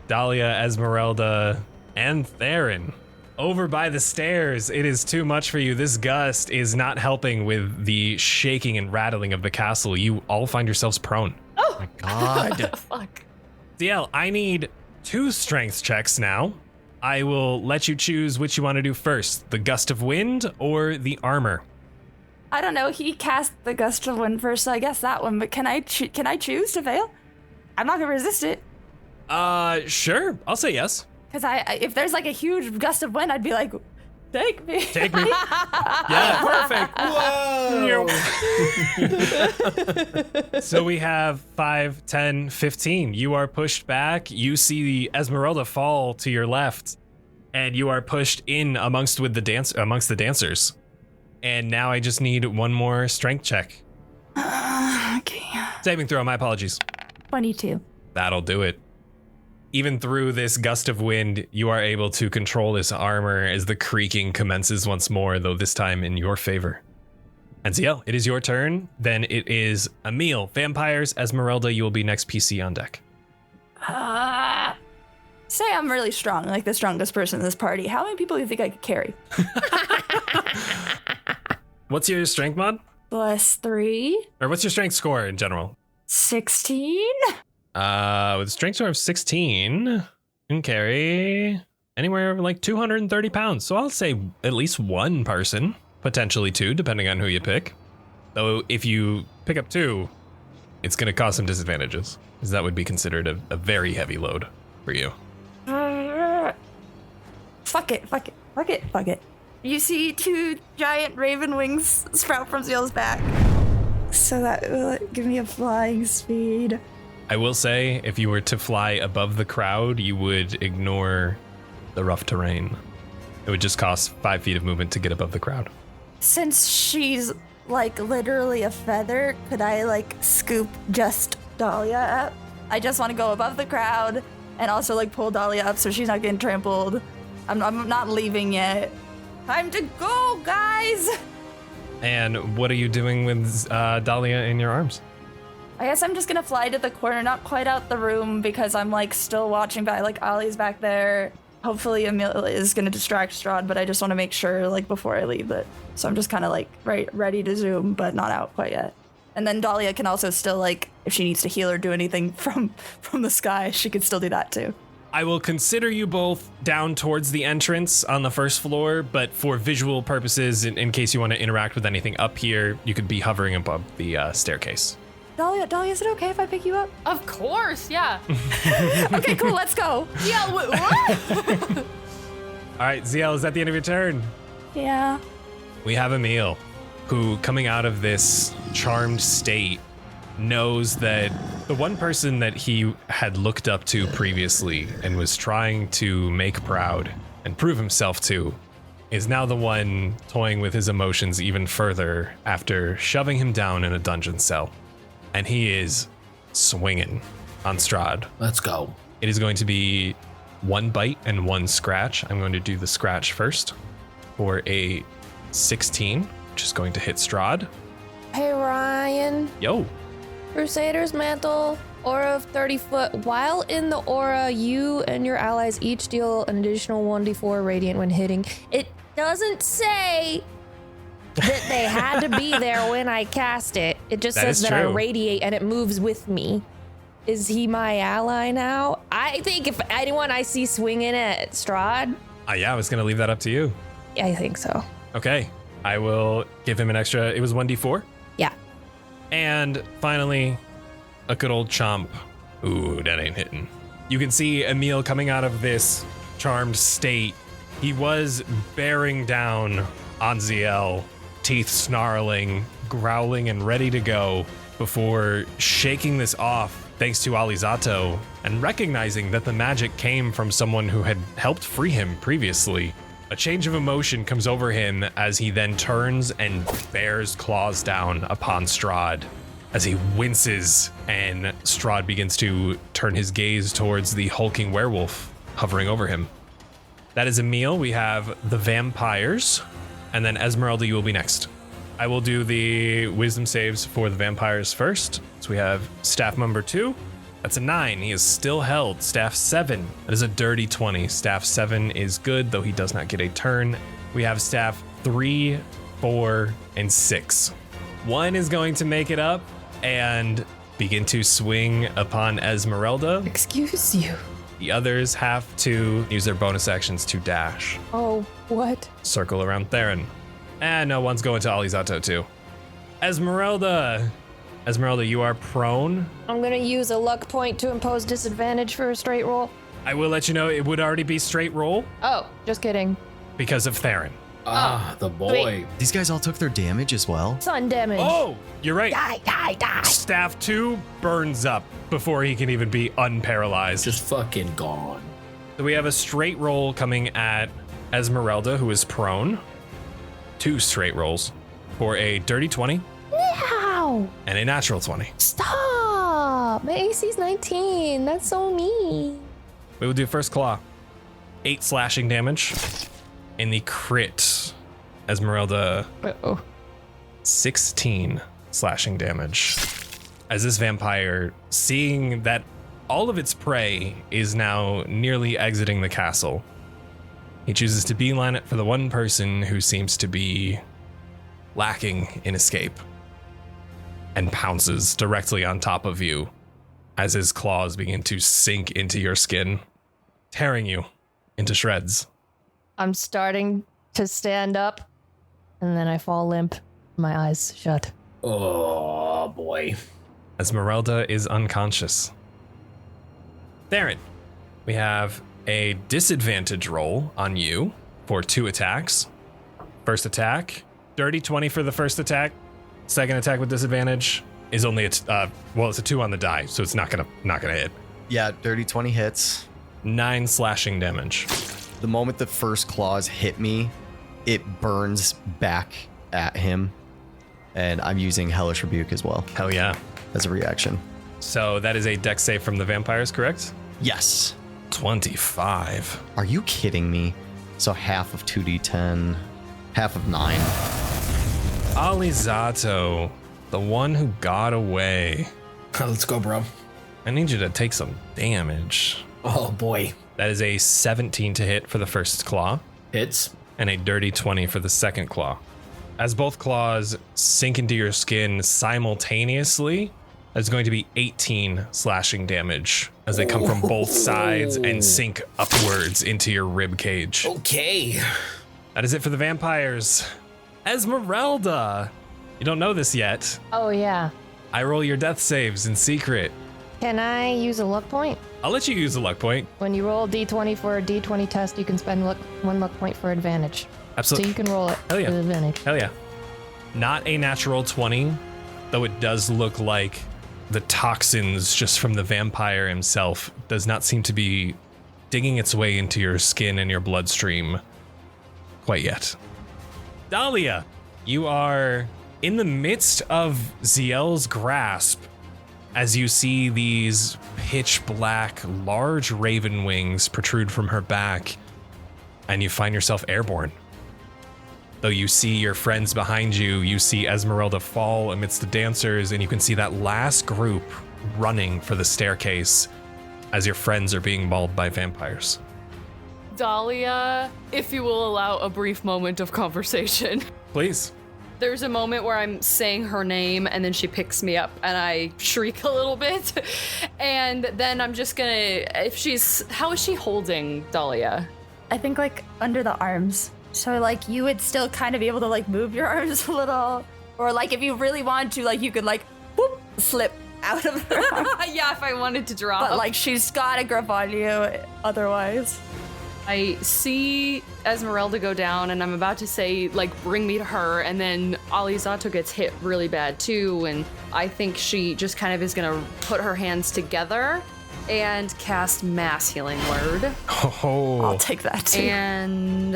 Dahlia, Esmeralda, and Theren. Over by the stairs, it is too much for you. This gust is not helping with the shaking and rattling of the castle. You all find yourselves prone. Oh My God. Fuck. Zielle, I need 2 strength checks now. I will let you choose which you want to do first, the gust of wind or the armor. I don't know. He cast the gust of wind first, so I guess that one. But can I choose to fail? I'm not gonna resist it. Sure. I'll say yes. Cause if there's like a huge gust of wind, I'd be like, take me. Take me. Yeah, perfect. Whoa. So we have 5, 10, 15. You are pushed back. You see the Esmeralda fall to your left, and you are pushed in amongst the dancers. And now I just need one more strength check. Okay. Saving throw, my apologies. 22. That'll do it. Even through this gust of wind, you are able to control this armor as the creaking commences once more, though this time in your favor. And Zielle, it is your turn. Then it is Emil, vampires, Esmeralda, you will be next PC on deck. Say I'm really strong, like the strongest person in this party. How many people do you think I could carry? What's your strength mod? +3. Or what's your strength score in general? 16? With a strength score of 16, you can carry anywhere over like 230 pounds. So I'll say at least one person, potentially 2, depending on who you pick. Though if you pick up 2, it's going to cause some disadvantages, because that would be considered a very heavy load for you. Fuck it. You see 2 giant raven wings sprout from Zielle's back. So that will give me a flying speed. I will say, if you were to fly above the crowd, you would ignore the rough terrain. It would just cost 5 feet of movement to get above the crowd. Since she's like literally a feather, could I like scoop just Dahlia up? I just want to go above the crowd and also like pull Dahlia up so she's not getting trampled. I'm not leaving yet. Time to go, guys! And what are you doing with Dahlia in your arms? I guess I'm just gonna fly to the corner, not quite out the room because I'm like still watching by, like Ollie's back there. Hopefully Emil is gonna distract Strahd, but I just want to make sure like before I leave that. So I'm just kind of like ready to zoom, but not out quite yet. And then Dahlia can also still like, if she needs to heal or do anything from the sky, she could still do that too. I will consider you both down towards the entrance on the first floor, but for visual purposes, in case you want to interact with anything up here, you could be hovering above the staircase. Dahlia, is it okay if I pick you up? Of course, yeah. Okay, cool, let's go. Yeah, what? All right, Zielle, is that the end of your turn? Yeah. We have Emil, who, coming out of this charmed state, knows that the one person that he had looked up to previously and was trying to make proud and prove himself to is now the one toying with his emotions even further after shoving him down in a dungeon cell. And he is swinging on Strahd. Let's go. It is going to be 1 bite and 1 scratch. I'm going to do the scratch first for a 16, which is going to hit Strahd. Hey, Ryan. Yo. Crusader's Mantle, aura of 30 foot. While in the aura, you and your allies each deal an additional 1d4 radiant when hitting. It doesn't say that they had to be there when I cast it. It just says that I radiate and it moves with me. Is he my ally now? I think if anyone I see swinging at Strahd. Yeah, I was going to leave that up to you. I think so. Okay. I will give him an extra. It was 1d4? Yeah. And finally, a good old chomp. Ooh, that ain't hitting. You can see Emil coming out of this charmed state. He was bearing down on Zielle, teeth snarling, growling, and ready to go before shaking this off thanks to Alizzato and recognizing that the magic came from someone who had helped free him previously. A change of emotion comes over him as he then turns and bears claws down upon Strahd as he winces, and Strahd begins to turn his gaze towards the hulking werewolf hovering over him. That is Emil. We have the vampires, and then Esmeralda, you will be next. I will do the wisdom saves for the vampires first. So we have staff number 2. That's a 9. He is still held. Staff 7. That is a dirty 20. Staff 7 is good, though he does not get a turn. We have staff 3, 4, and 6. 1 is going to make it up and begin to swing upon Esmeralda. Excuse you. The others have to use their bonus actions to dash. Oh, what? Circle around Theren. And no, one's going to Alizzato too. Esmeralda, you are prone. I'm gonna use a luck point to impose disadvantage for a straight roll. I will let you know it would already be straight roll Oh, just kidding. because of Theren. The boy. Wait. These guys all took their damage as well. Sun damage. Oh, you're right. Die. Staff 2 burns up before he can even be unparalyzed. Just fucking gone. So we have a straight roll coming at Esmeralda, who is prone. 2 straight rolls for a dirty 20 Ow! and a natural 20. Stop! My AC's 19. That's so mean. We will do first claw. 8 slashing damage. In the crit, Esmeralda, Uh-oh. 16 slashing damage. As this vampire, seeing that all of its prey is now nearly exiting the castle, he chooses to beeline it for the one person who seems to be lacking in escape and pounces directly on top of you as his claws begin to sink into your skin, tearing you into shreds. I'm starting to stand up, and then I fall limp. My eyes shut. Oh, boy. Esmeralda is unconscious. Theren, we have a disadvantage roll on you for 2 attacks. First attack, dirty 20 for the first attack. Second attack with disadvantage is only it's a 2 on the die, so it's not gonna hit. Yeah, dirty 20 hits. 9 slashing damage. The moment the first claws hit me, it burns back at him. And I'm using Hellish Rebuke as well Hell yeah. as a reaction. So that is a dex save from the vampires, correct? Yes. 25. Are you kidding me? So half of 2d10, half of 9. Alizzato, the one who got away. Let's go, bro. I need you to take some damage. Oh, boy. That is a 17 to hit for the first claw. Hits. And a dirty 20 for the second claw. As both claws sink into your skin simultaneously, that's going to be 18 slashing damage as they come from both sides and sink upwards into your rib cage. Okay. That is it for the vampires. Esmeralda, you don't know this yet. Oh, yeah. I roll your death saves in secret. Can I use a luck point? I'll let you use a luck point. When you roll a d20 for a d20 test, you can spend one luck point for advantage. Absolutely. So you can roll it Hell yeah. with advantage. Hell yeah. Not a natural 20, though it does look like the toxins just from the vampire himself does not seem to be digging its way into your skin and your bloodstream quite yet. Dahlia, you are in the midst of Zielle's grasp as you see these pitch black, large raven wings protrude from her back, and you find yourself airborne. Though you see your friends behind you, you see Esmeralda fall amidst the dancers, and you can see that last group running for the staircase as your friends are being mauled by vampires. Dahlia, if you will allow a brief moment of conversation. Please. There's a moment where I'm saying her name and then she picks me up and I shriek a little bit. And then I'm just gonna, how is she holding Dahlia? I think like under the arms. So like you would still kind of be able to like move your arms a little. Or like if you really want to, like you could like whoop, slip out of her arm. Yeah, if I wanted to drop. But like she's got a grip on you otherwise. I see Esmeralda go down and I'm about to say, like, bring me to her, and then Alizzato gets hit really bad too, and I think she just kind of is gonna put her hands together and cast Mass Healing Word. Oh. I'll take that too. And,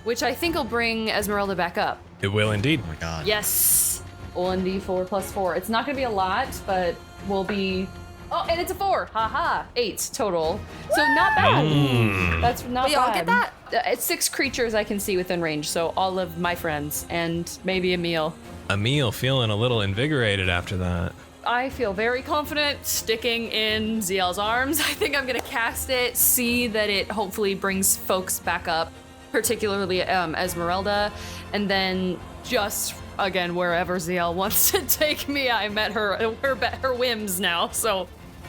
which I think will bring Esmeralda back up. It will indeed. Oh my god. Yes. 1d4 plus 4. It's not gonna be a lot, but will be... Oh, and it's a 4. Haha. 8 total. So not bad. That's not bad. We all get that? It's 6 creatures I can see within range, so all of my friends and maybe Emil. Emil feeling a little invigorated after that. I feel very confident sticking in Zielle's arms. I think I'm gonna cast it, see that it hopefully brings folks back up, particularly Esmeralda, and then just again wherever Zielle wants to take me. I met her whims now, so.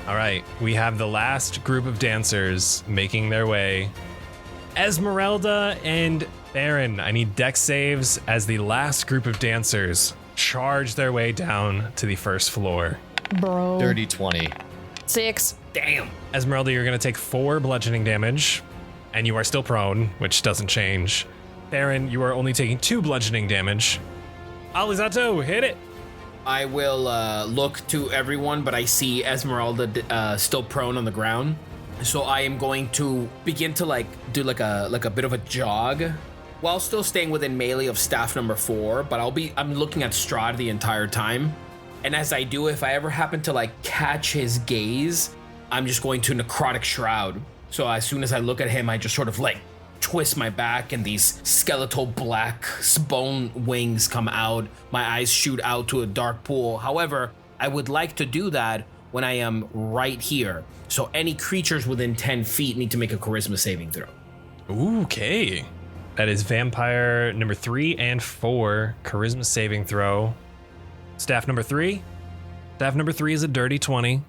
All right, we have the last group of dancers making their way. Esmeralda and Theren, I need dex saves as the last group of dancers charge their way down to the first floor. Bro. Dirty 20. 6. Damn. Esmeralda, you're going to take 4 bludgeoning damage, and you are still prone, which doesn't change. Theren, you are only taking 2 bludgeoning damage. Alizzato, hit it. I will look to everyone, but I see Esmeralda still prone on the ground. So I am going to begin to do like a bit of a jog while still staying within melee of staff number 4, but I'm looking at Strahd the entire time. And as I do, if I ever happen to catch his gaze, I'm just going to Necrotic Shroud. So as soon as I look at him, I just sort of twist my back and these skeletal black bone wings come out. My eyes shoot out to a dark pool. However, I would like to do that when I am right here. So any creatures within 10 feet need to make a charisma saving throw. Okay. That is vampire number 3 and 4, charisma saving throw. Staff number 3. Staff number 3 is a dirty 20.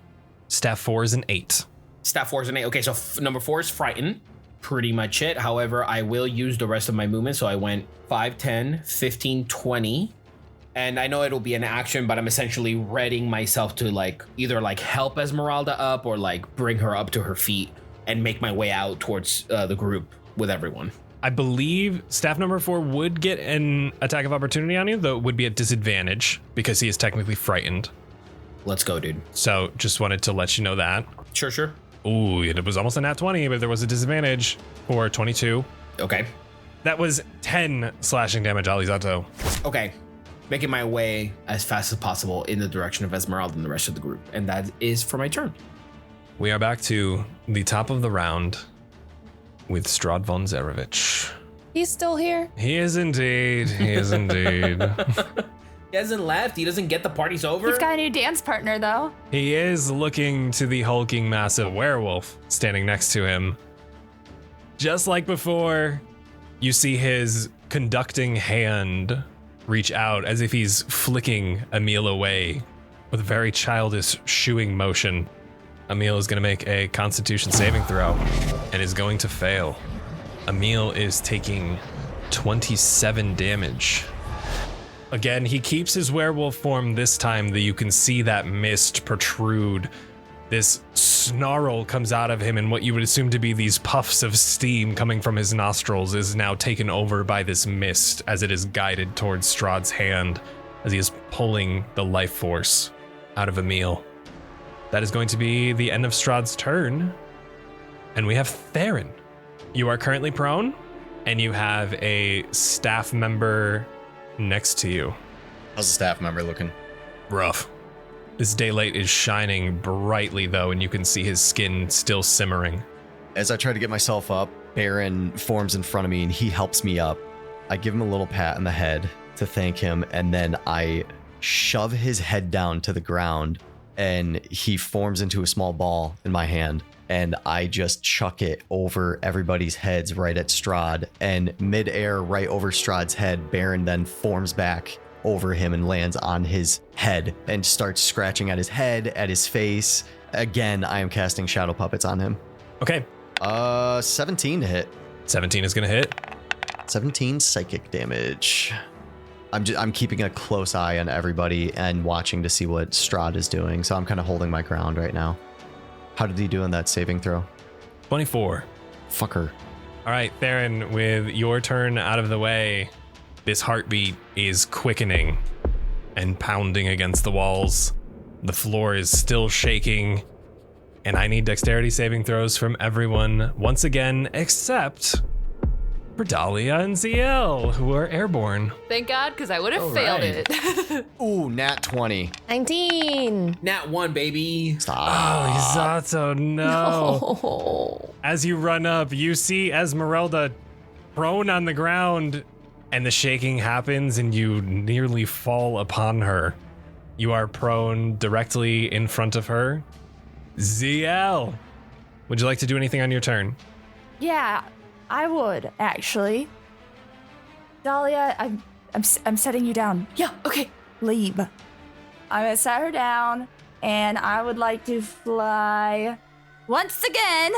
Staff 4 is an 8. Staff 4 is an 8. Okay, so number 4 is frightened. Pretty much it. However, I will use the rest of my movement. So I went 5, 10, 15, 20. And I know it'll be an action, but I'm essentially readying myself to either help Esmeralda up or bring her up to her feet and make my way out towards the group with everyone. I believe staff number 4 would get an attack of opportunity on you, though it would be at disadvantage because he is technically frightened. Let's go, dude. So just wanted to let you know that. Sure. Ooh, it was almost a nat 20, but there was a disadvantage for 22. Okay. That was 10 slashing damage, Alizzato. Okay. Making my way as fast as possible in the direction of Esmeralda and the rest of the group. And that is for my turn. We are back to the top of the round with Strahd von Zarevich. He's still here? He is indeed. He is indeed. He hasn't left. He doesn't get the party's over. He's got a new dance partner, though. He is looking to the hulking massive werewolf standing next to him. Just like before, you see his conducting hand reach out as if he's flicking Emil away with a very childish shooing motion. Emil is going to make a Constitution saving throw and is going to fail. Emil is taking 27 damage. Again, he keeps his werewolf form this time that you can see that mist protrude. This snarl comes out of him, and what you would assume to be these puffs of steam coming from his nostrils is now taken over by this mist as it is guided towards Strahd's hand as he is pulling the life force out of Emil. That is going to be the end of Strahd's turn. And we have Theren. You are currently prone, and you have a staff member next to you. How's the staff member looking? Rough. This daylight is shining brightly, though, and you can see his skin still simmering. As I try to get myself up, Baron forms in front of me and he helps me up. I give him a little pat on the head to thank him, and then I shove his head down to the ground, and he forms into a small ball in my hand, and I just chuck it over everybody's heads right at Strahd, and midair right over Strahd's head, Baron then forms back over him and lands on his head and starts scratching at his head, at his face. Again, I am casting shadow puppets on him. Okay. 17 to hit. 17 is going to hit. 17 psychic damage. I'm keeping a close eye on everybody and watching to see what Strahd is doing, so I'm kind of holding my ground right now. How did he do in that saving throw? 24. Fucker. All right, Theren, with your turn out of the way, this heartbeat is quickening and pounding against the walls. The floor is still shaking, and I need dexterity saving throws from everyone once again, except for Dahlia and Zielle, who are airborne. Thank God, because I would have failed it. Ooh, nat 20. 19. Nat 1, baby. Stop. Oh, Alizzato, no. Oh. As you run up, you see Esmeralda prone on the ground, and the shaking happens and you nearly fall upon her. You are prone directly in front of her. Zielle, would you like to do anything on your turn? Yeah, I would, actually. Dahlia, I'm setting you down. Yeah, okay. Leave. I'm gonna set her down, and I would like to fly once again.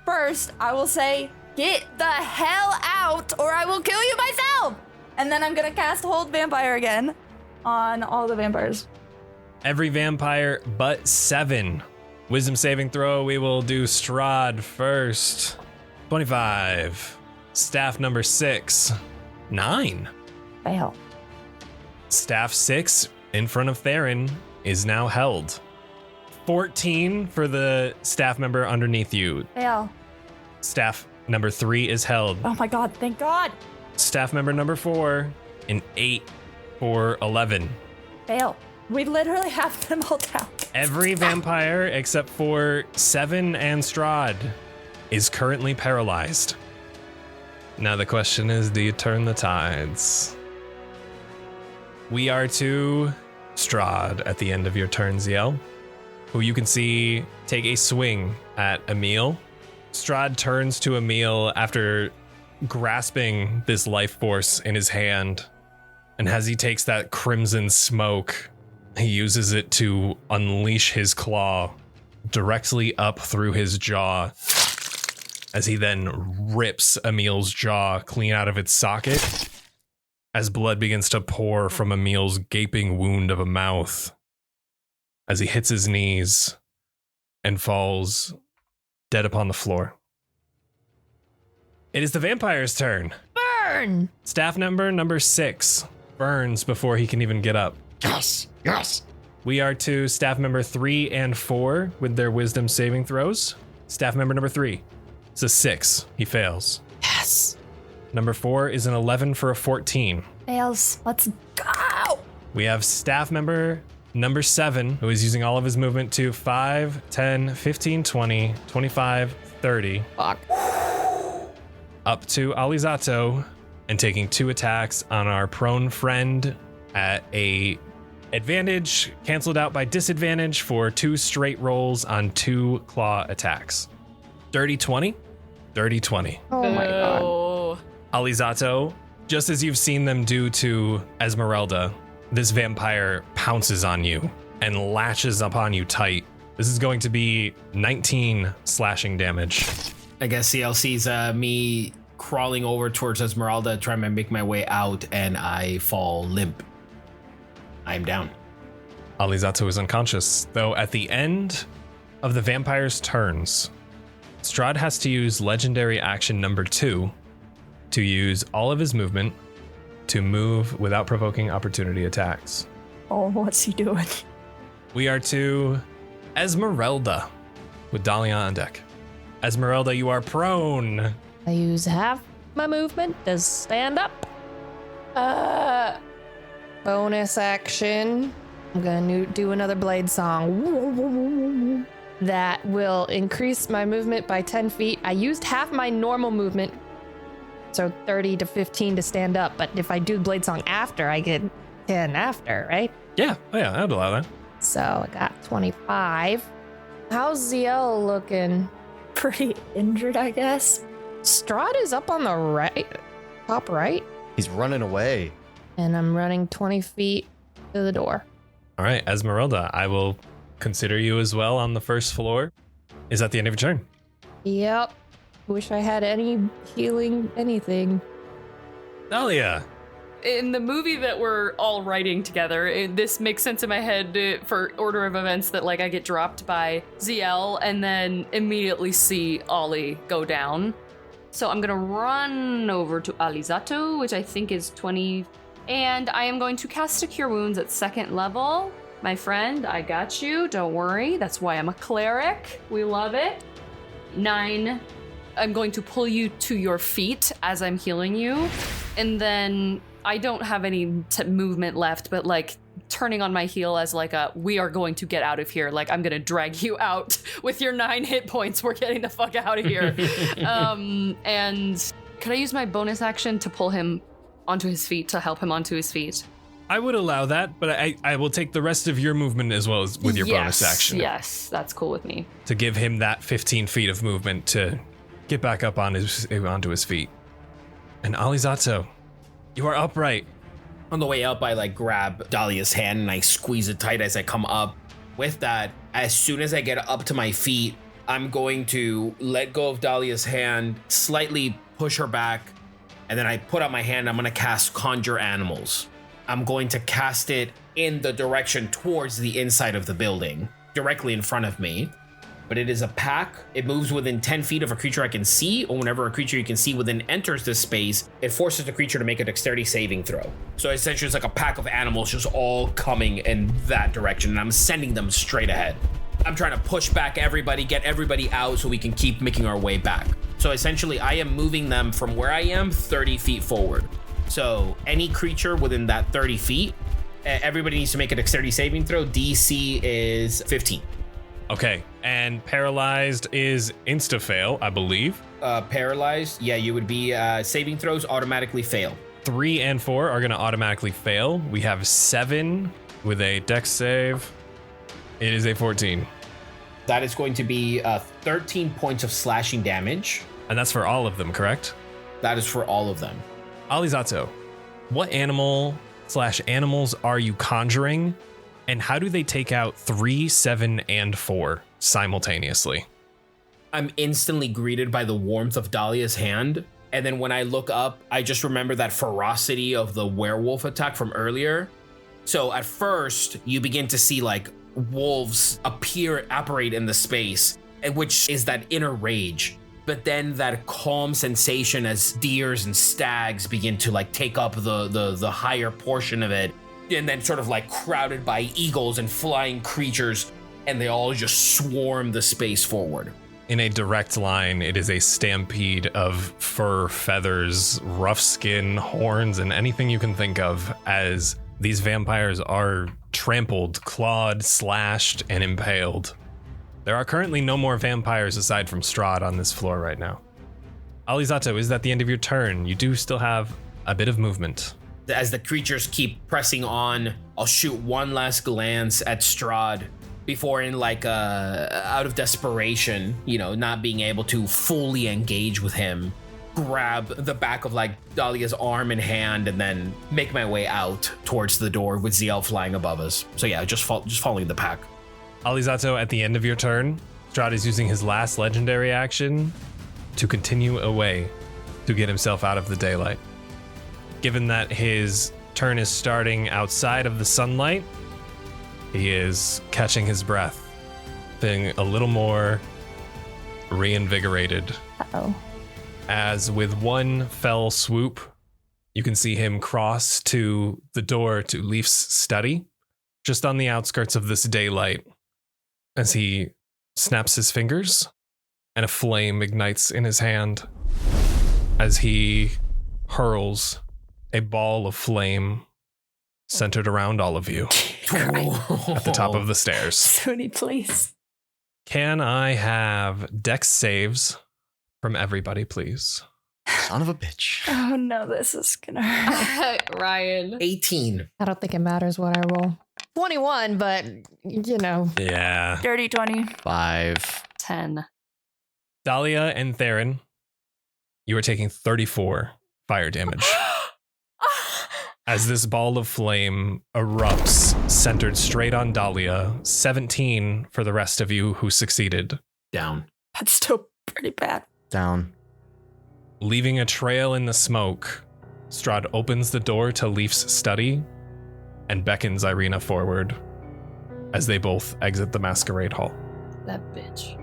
First, I will say, get the hell out, or I will kill you myself! And then I'm gonna cast Hold Vampire again on all the vampires. Every vampire but 7. Wisdom saving throw, we will do Strahd first. 25. Staff number 6. 9. Fail. Staff 6 in front of Theren is now held. 14 for the staff member underneath you. Fail. Staff number 3 is held. Oh my god, thank God. Staff member number 4, an 8 for 11. Fail. We literally have them all down. Every vampire except for 7 and Strahd is currently paralyzed. Now the question is, do you turn the tides? We are to Strahd at the end of your turn, Zielle, who you can see take a swing at Emil. Strahd turns to Emil after grasping this life force in his hand, and as he takes that crimson smoke, he uses it to unleash his claw directly up through his jaw, as he then rips Emil's jaw clean out of its socket, as blood begins to pour from Emil's gaping wound of a mouth, as he hits his knees and falls dead upon the floor. It is the vampire's turn. Burn. Staff member number 6 burns before he can even get up. Yes, yes. We are to staff member 3 and 4 with their wisdom saving throws. Staff member number 3 is a 6. He fails. Yes. Number 4 is an 11 for a 14. Fails. Let's go. We have staff member number 7, who is using all of his movement to 5, 10, 15, 20, 25, 30. Fuck. Up to Alizzato and taking 2 attacks on our prone friend at a advantage canceled out by disadvantage for 2 straight rolls on 2 claw attacks. Dirty 20, dirty 20. Oh my god. Oh. Alizzato, just as you've seen them do to Esmeralda, this vampire pounces on you and lashes upon you tight. This is going to be 19 slashing damage. I guess Zielle sees me crawling over towards Esmeralda, trying to make my way out, and I fall limp. I'm down. Alizzato is unconscious, though at the end of the vampire's turns, Strahd has to use legendary action number 2 to use all of his movement to move without provoking opportunity attacks. Oh, what's he doing? We are to Esmeralda with Dahlia on deck. Esmeralda, you are prone. I use half my movement to stand up. Bonus action. I'm gonna do another blade song. That will increase my movement by 10 feet. I used half my normal movement, so 30 to 15 to stand up. But if I do blade song after, I get 10 after, right? Yeah, I'd allow that. So I got 25. How's Zielle looking? Pretty injured, I guess. Strahd is up on the right, top right, He's running away. and I'm running 20 feet to the door. All right, Esmeralda, I will consider you as well on the first floor. Is that the end of your turn? Yep. Wish I had any healing, anything. Dahlia. In the movie that we're all writing together, this makes sense in my head for order of events that like I get dropped by Zielle and then immediately see Ollie go down. So I'm gonna run over to Alizzato, which I think is 20, and I am going to cast a Cure Wounds at 2nd level. My friend, I got you, don't worry. That's why I'm a cleric. We love it. 9. I'm going to pull you to your feet as I'm healing you, and then I don't have any movement left, but like turning on my heel as like we are going to get out of here. Like I'm gonna drag you out with your 9 hit points. We're getting the fuck out of here. And could I use my bonus action to pull him onto his feet, to help him onto his feet? I would allow that, but I will take the rest of your movement as well as with your bonus action. Yes, that's cool with me. To give him that 15 feet of movement to get back up onto his feet. And Alizzato, you are upright. On the way up, I like grab Dahlia's hand and I squeeze it tight as I come up. With that, as soon as I get up to my feet, I'm going to let go of Dahlia's hand, slightly push her back, and then I put out my hand. I'm going to cast Conjure Animals. I'm going to cast it in the direction towards the inside of the building, directly in front of me. But it is a pack. It moves within 10 feet of a creature I can see, or whenever a creature you can see within enters this space, it forces the creature to make a dexterity saving throw. So essentially it's like a pack of animals just all coming in that direction, and I'm sending them straight ahead. I'm trying to push back everybody, get everybody out so we can keep making our way back. So essentially I am moving them from where I am 30 feet forward. So any creature within that 30 feet, everybody needs to make a dexterity saving throw. DC is 15. Okay, and paralyzed is insta-fail, I believe. Paralyzed, yeah, you would be saving throws automatically fail. 3 and 4 are going to automatically fail. We have 7 with a dex save. It is a 14. That is going to be 13 points of slashing damage. And that's for all of them, correct? That is for all of them. Alizzato, what animal/animals are you conjuring? And how do they take out 3, 7, and 4 simultaneously? I'm instantly greeted by the warmth of Dahlia's hand. And then when I look up, I just remember that ferocity of the werewolf attack from earlier. So at first, you begin to see like wolves apparate in the space, which is that inner rage. But then that calm sensation as deers and stags begin to like take up the higher portion of it. And then sort of like crowded by eagles and flying creatures, and they all just swarm the space forward. In a direct line, it is a stampede of fur, feathers, rough skin, horns, and anything you can think of as these vampires are trampled, clawed, slashed, and impaled. There are currently no more vampires aside from Strahd on this floor right now. Alizzato, is that the end of your turn? You do still have a bit of movement. As the creatures keep pressing on, I'll shoot one last glance at Strahd before, in like out of desperation, not being able to fully engage with him, grab the back of like Dahlia's arm and hand, and then make my way out towards the door with Zielle flying above us. So yeah, just following the pack. Alizzato, at the end of your turn, Strahd is using his last legendary action to continue away to get himself out of the daylight. Given that his turn is starting outside of the sunlight, he is catching his breath, feeling a little more reinvigorated. Uh-oh. As with one fell swoop, you can see him cross to the door to Leaf's study, just on the outskirts of this daylight, as he snaps his fingers and a flame ignites in his hand as he hurls a ball of flame centered around all of you at the top of the stairs. Sony, please. Can I have dex saves from everybody, please? Son of a bitch. Oh no, this is gonna hurt. Ryan. 18. I don't think it matters what I roll. 21, but Yeah. Dirty 20. 5. 10. Dahlia and Theren, you are taking 34 fire damage as this ball of flame erupts, centered straight on Dahlia. 17 for the rest of you who succeeded. Down. That's still pretty bad. Down. Leaving a trail in the smoke, Strahd opens the door to Leaf's study and beckons Irina forward as they both exit the Masquerade Hall. That bitch.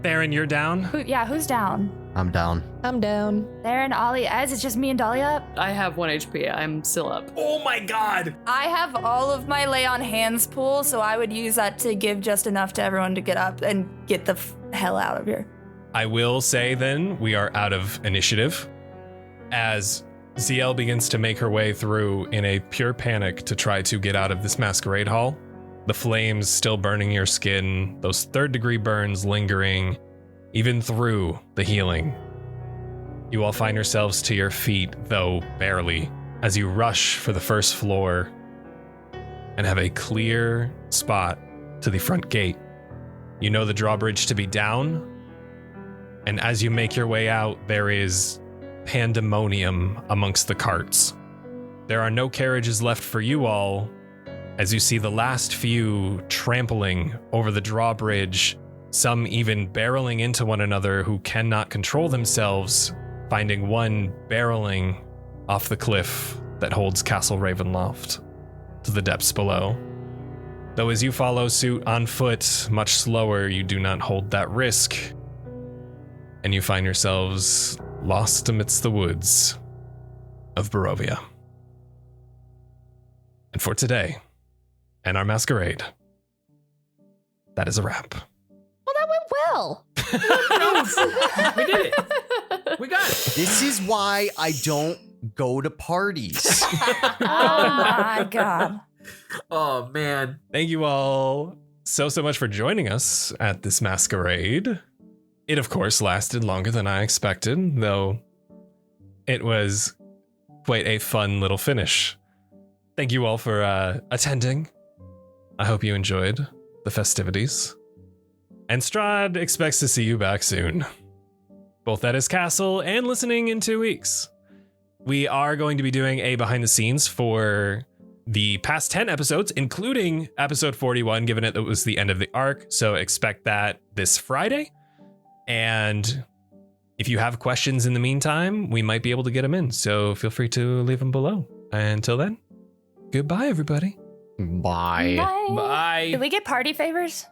Theren, you're down? Who's down? I'm down. I'm down. Theren, Ollie, Ez, it's just me and Dahlia. I have 1 HP. I'm still up. Oh my god! I have all of my lay on hands pool, so I would use that to give just enough to everyone to get up and get the hell out of here. I will say then, we are out of initiative as Zielle begins to make her way through in a pure panic to try to get out of this Masquerade Hall. The flames still burning your skin, those 3rd-degree burns lingering, even through the healing. You all find yourselves to your feet, though barely, as you rush for the first floor and have a clear spot to the front gate. You know the drawbridge to be down, and as you make your way out, there is pandemonium amongst the carts. There are no carriages left for you all, as you see the last few trampling over the drawbridge, some even barreling into one another who cannot control themselves, finding one barreling off the cliff that holds Castle Ravenloft to the depths below. Though as you follow suit on foot, much slower, you do not hold that risk, and you find yourselves lost amidst the woods of Barovia. And for today, and our masquerade, that is a wrap. Well, that went well. We did it. We got it. This is why I don't go to parties. Oh my god. Oh, man. Thank you all so much for joining us at this masquerade. It, of course, lasted longer than I expected, though it was quite a fun little finish. Thank you all for attending. I hope you enjoyed the festivities. And Strahd expects to see you back soon, both at his castle and listening in 2 weeks. We are going to be doing a behind the scenes for the past 10 episodes, including episode 41, given it was the end of the arc. So expect that this Friday. And if you have questions in the meantime, we might be able to get them in. So feel free to leave them below. Until then, goodbye, everybody. Bye. Bye. Bye. Did we get party favors?